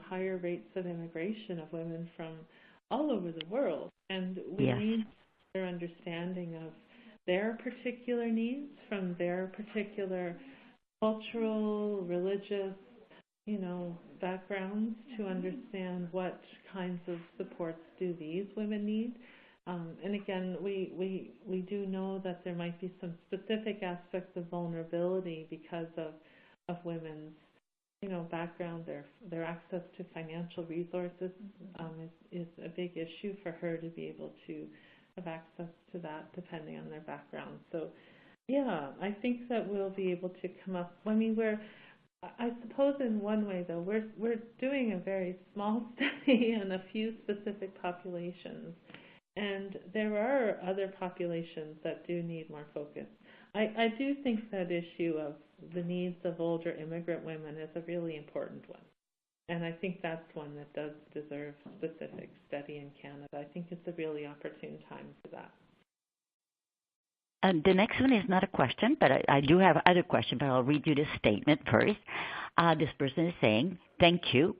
higher rates of immigration of women from all over the world. And we need their understanding of their particular needs from their particular cultural, religious, backgrounds to understand what kinds of supports do these women need. And again, we do know that there might be some specific aspects of vulnerability because of women's, background. Their access to financial resources is a big issue for her to be able to have access to that depending on their background. So, yeah, I think that we'll be able to come up. I mean, I suppose in one way though, we're doing a very small study on a few specific populations. And there are other populations that do need more focus. I do think that issue of the needs of older immigrant women is a really important one. And I think that's one that does deserve specific study in Canada. I think it's a really opportune time for that. The next one is not a question, but I do have other questions, but I'll read you this statement first. This person is saying, thank you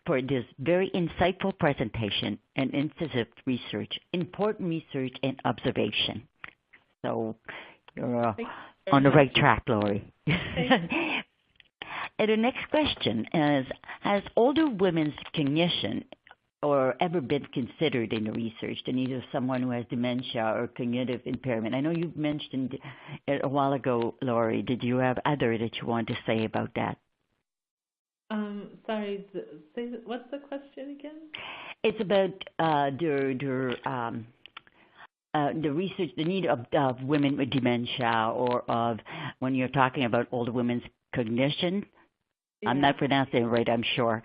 for this very insightful presentation and incisive research, important research and observation. So you're on the right track, Lori. And the next question is, has older women's cognition or ever been considered in the research, the need of someone who has dementia or cognitive impairment? I know you mentioned it a while ago, Lori. Did you have other that you want to say about that? Sorry, what's the question again? It's about the research, the need of women with dementia, or of when you're talking about older women's cognition. Yeah. I'm not pronouncing it right, I'm sure.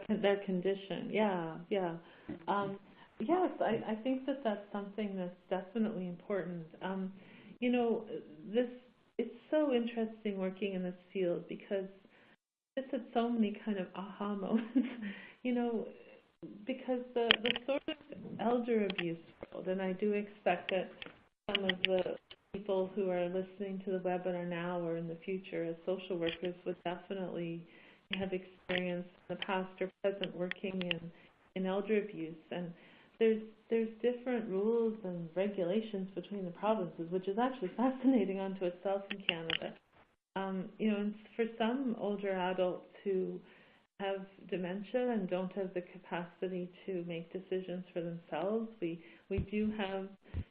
Their condition, yeah. Yes, I think that's something that's definitely important. It's so interesting working in this field because it's had so many kind of aha moments, because the sort of elder abuse world, and I do expect that some of the people who are listening to the webinar now or in the future as social workers would definitely have experience in the past or present working in elder abuse. And there's different rules and regulations between the provinces, which is actually fascinating unto itself in Canada. And for some older adults who have dementia and don't have the capacity to make decisions for themselves, we do have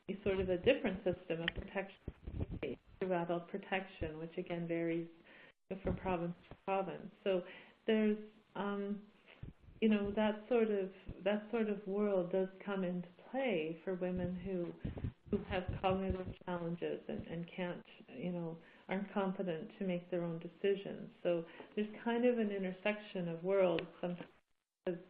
a sort of a different system of protection through adult protection, which again varies from province to province. So there's that sort of world does come into play for women who have cognitive challenges and can't, aren't competent to make their own decisions. So there's kind of an intersection of worlds sometimes, because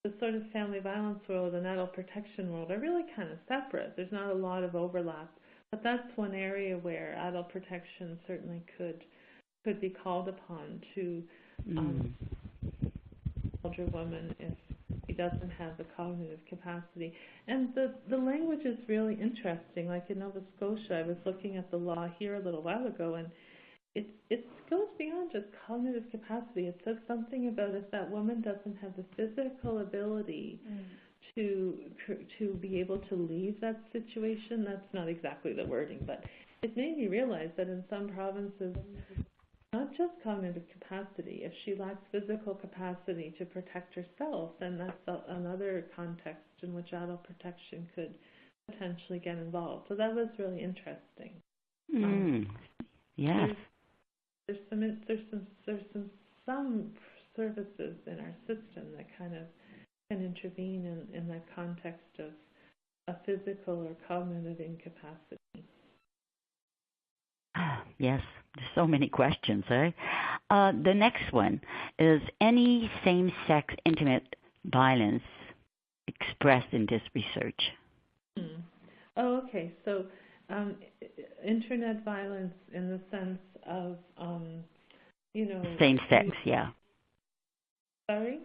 the sort of family violence world and adult protection world are really kind of separate. There's not a lot of overlap, but that's one area where adult protection certainly could be called upon to older woman if he doesn't have the cognitive capacity. And the language is really interesting. Like in Nova Scotia, I was looking at the law here a little while ago, and it goes beyond just cognitive capacity. It says something about if that woman doesn't have the physical ability to be able to leave that situation. That's not exactly the wording, but it made me realize that in some provinces, not just cognitive capacity. If she lacks physical capacity to protect herself, then that's another context in which adult protection could potentially get involved. So that was really interesting. Yes. There's some services in our system that kind of can intervene in that context of a physical or cognitive incapacity. Yes, there's so many questions, eh? The next one is any same-sex intimate violence expressed in this research? Oh, okay. So internet violence in the sense of, Same-sex, yeah. Sorry?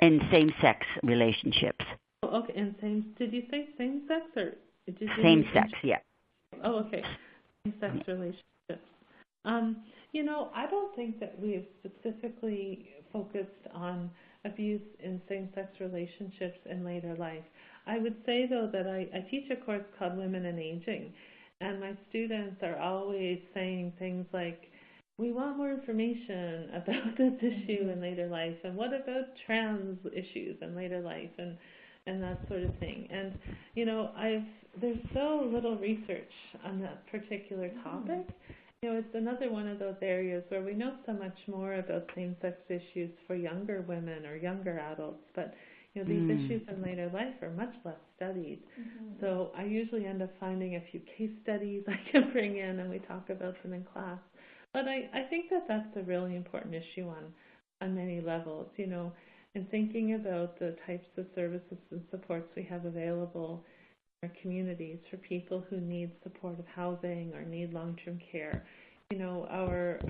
in same-sex relationships. Oh, okay, and did you say same-sex or did you Same-sex, yeah. Oh, okay, same-sex relationships. I don't think that we have specifically focused on abuse in same-sex relationships in later life. I would say, though, that I teach a course called Women and Aging, and my students are always saying things like, we want more information about this issue in later life, and what about trans issues in later life, and that sort of thing. And, there's so little research on that particular topic. It's another one of those areas where we know so much more about same-sex issues for younger women or younger adults, but these issues in later life are much less studied. So I usually end up finding a few case studies I can bring in, and we talk about them in class. But I think that that's a really important issue on many levels, and thinking about the types of services and supports we have available in our communities for people who need supportive housing or need long-term care. Our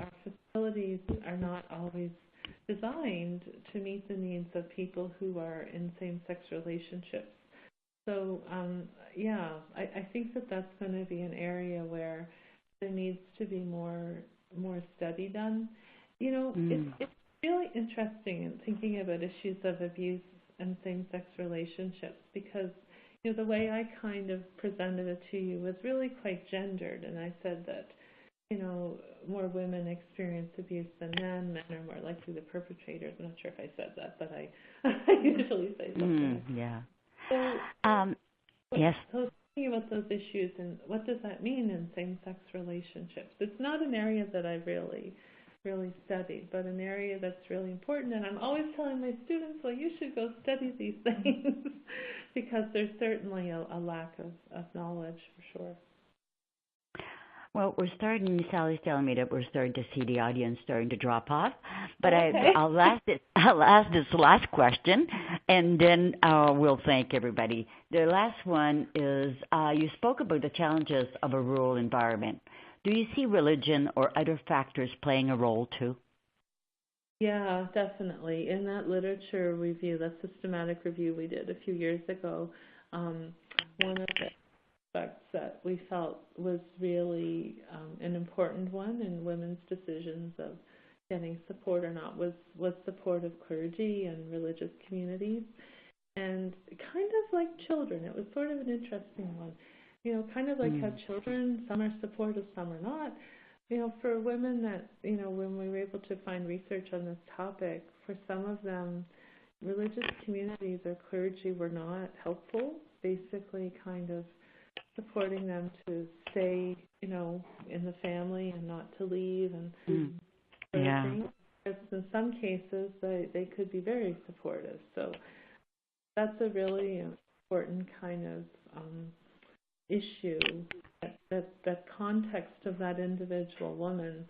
facilities are not always designed to meet the needs of people who are in same-sex relationships. So, I think that that's going to be an area where there needs to be more study done. It's really interesting in thinking about issues of abuse and same-sex relationships because, the way I kind of presented it to you was really quite gendered, and I said that, more women experience abuse than men. Men are more likely the perpetrators. I'm not sure if I said that, but I usually say something. Yeah. Yes. So thinking about those issues and what does that mean in same-sex relationships? It's not an area that I've really studied, but an area that's really important. And I'm always telling my students, well, you should go study these things because there's certainly a lack of knowledge for sure. Well, Sally's telling me that we're starting to see the audience starting to drop off. But Okay. I'll ask this last question, and then we'll thank everybody. The last one is, you spoke about the challenges of a rural environment. Do you see religion or other factors playing a role too? Yeah, definitely. In that literature review, that systematic review we did a few years ago, one of the aspects that we felt was really an important one in women's decisions of getting support or not was support of clergy and religious communities. And kind of like children, it was sort of an interesting one. Kind of like how children, some are supportive, some are not. For women that, when we were able to find research on this topic, for some of them, religious communities or clergy were not helpful, basically kind of supporting them to stay, in the family and not to leave and sort of thing. In some cases, they could be very supportive. So that's a really important kind of issue, that context of that individual woman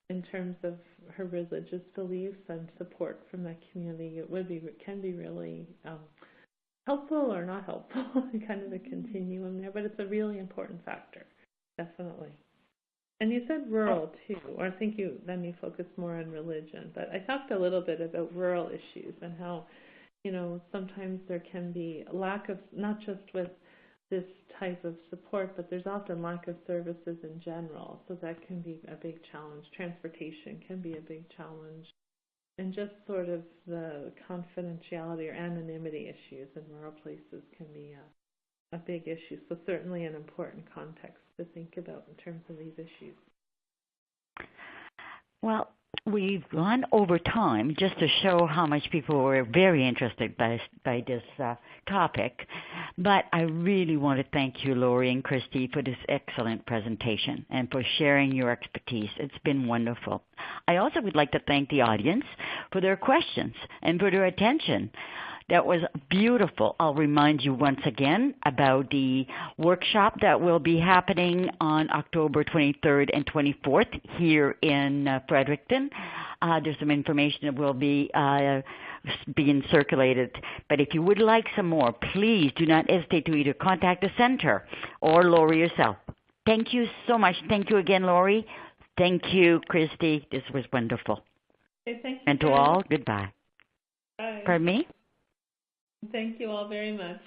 in terms of her religious beliefs and support from that community. It can be really helpful or not helpful, kind of a continuum there, but it's a really important factor, definitely. And you said rural too, or I think you focused more on religion, but I talked a little bit about rural issues and how, sometimes there can be a lack of, not just with this type of support, but there's often lack of services in general, so that can be a big challenge. Transportation can be a big challenge. And just sort of the confidentiality or anonymity issues in rural places can be a big issue. So certainly an important context to think about in terms of these issues. Well, we've gone over time just to show how much people were very interested by this topic. But I really want to thank you, Lori and Christy, for this excellent presentation and for sharing your expertise. It's been wonderful. I also would like to thank the audience for their questions and for their attention. That was beautiful. I'll remind you once again about the workshop that will be happening on October 23rd and 24th here in Fredericton. There's some information that will be being circulated. But if you would like some more, please do not hesitate to either contact the center or Lori yourself. Thank you so much. Thank you again, Lori. Thank you, Christy. This was wonderful. Okay, thank you. And to all, goodbye. Bye. Pardon me? Thank you all very much.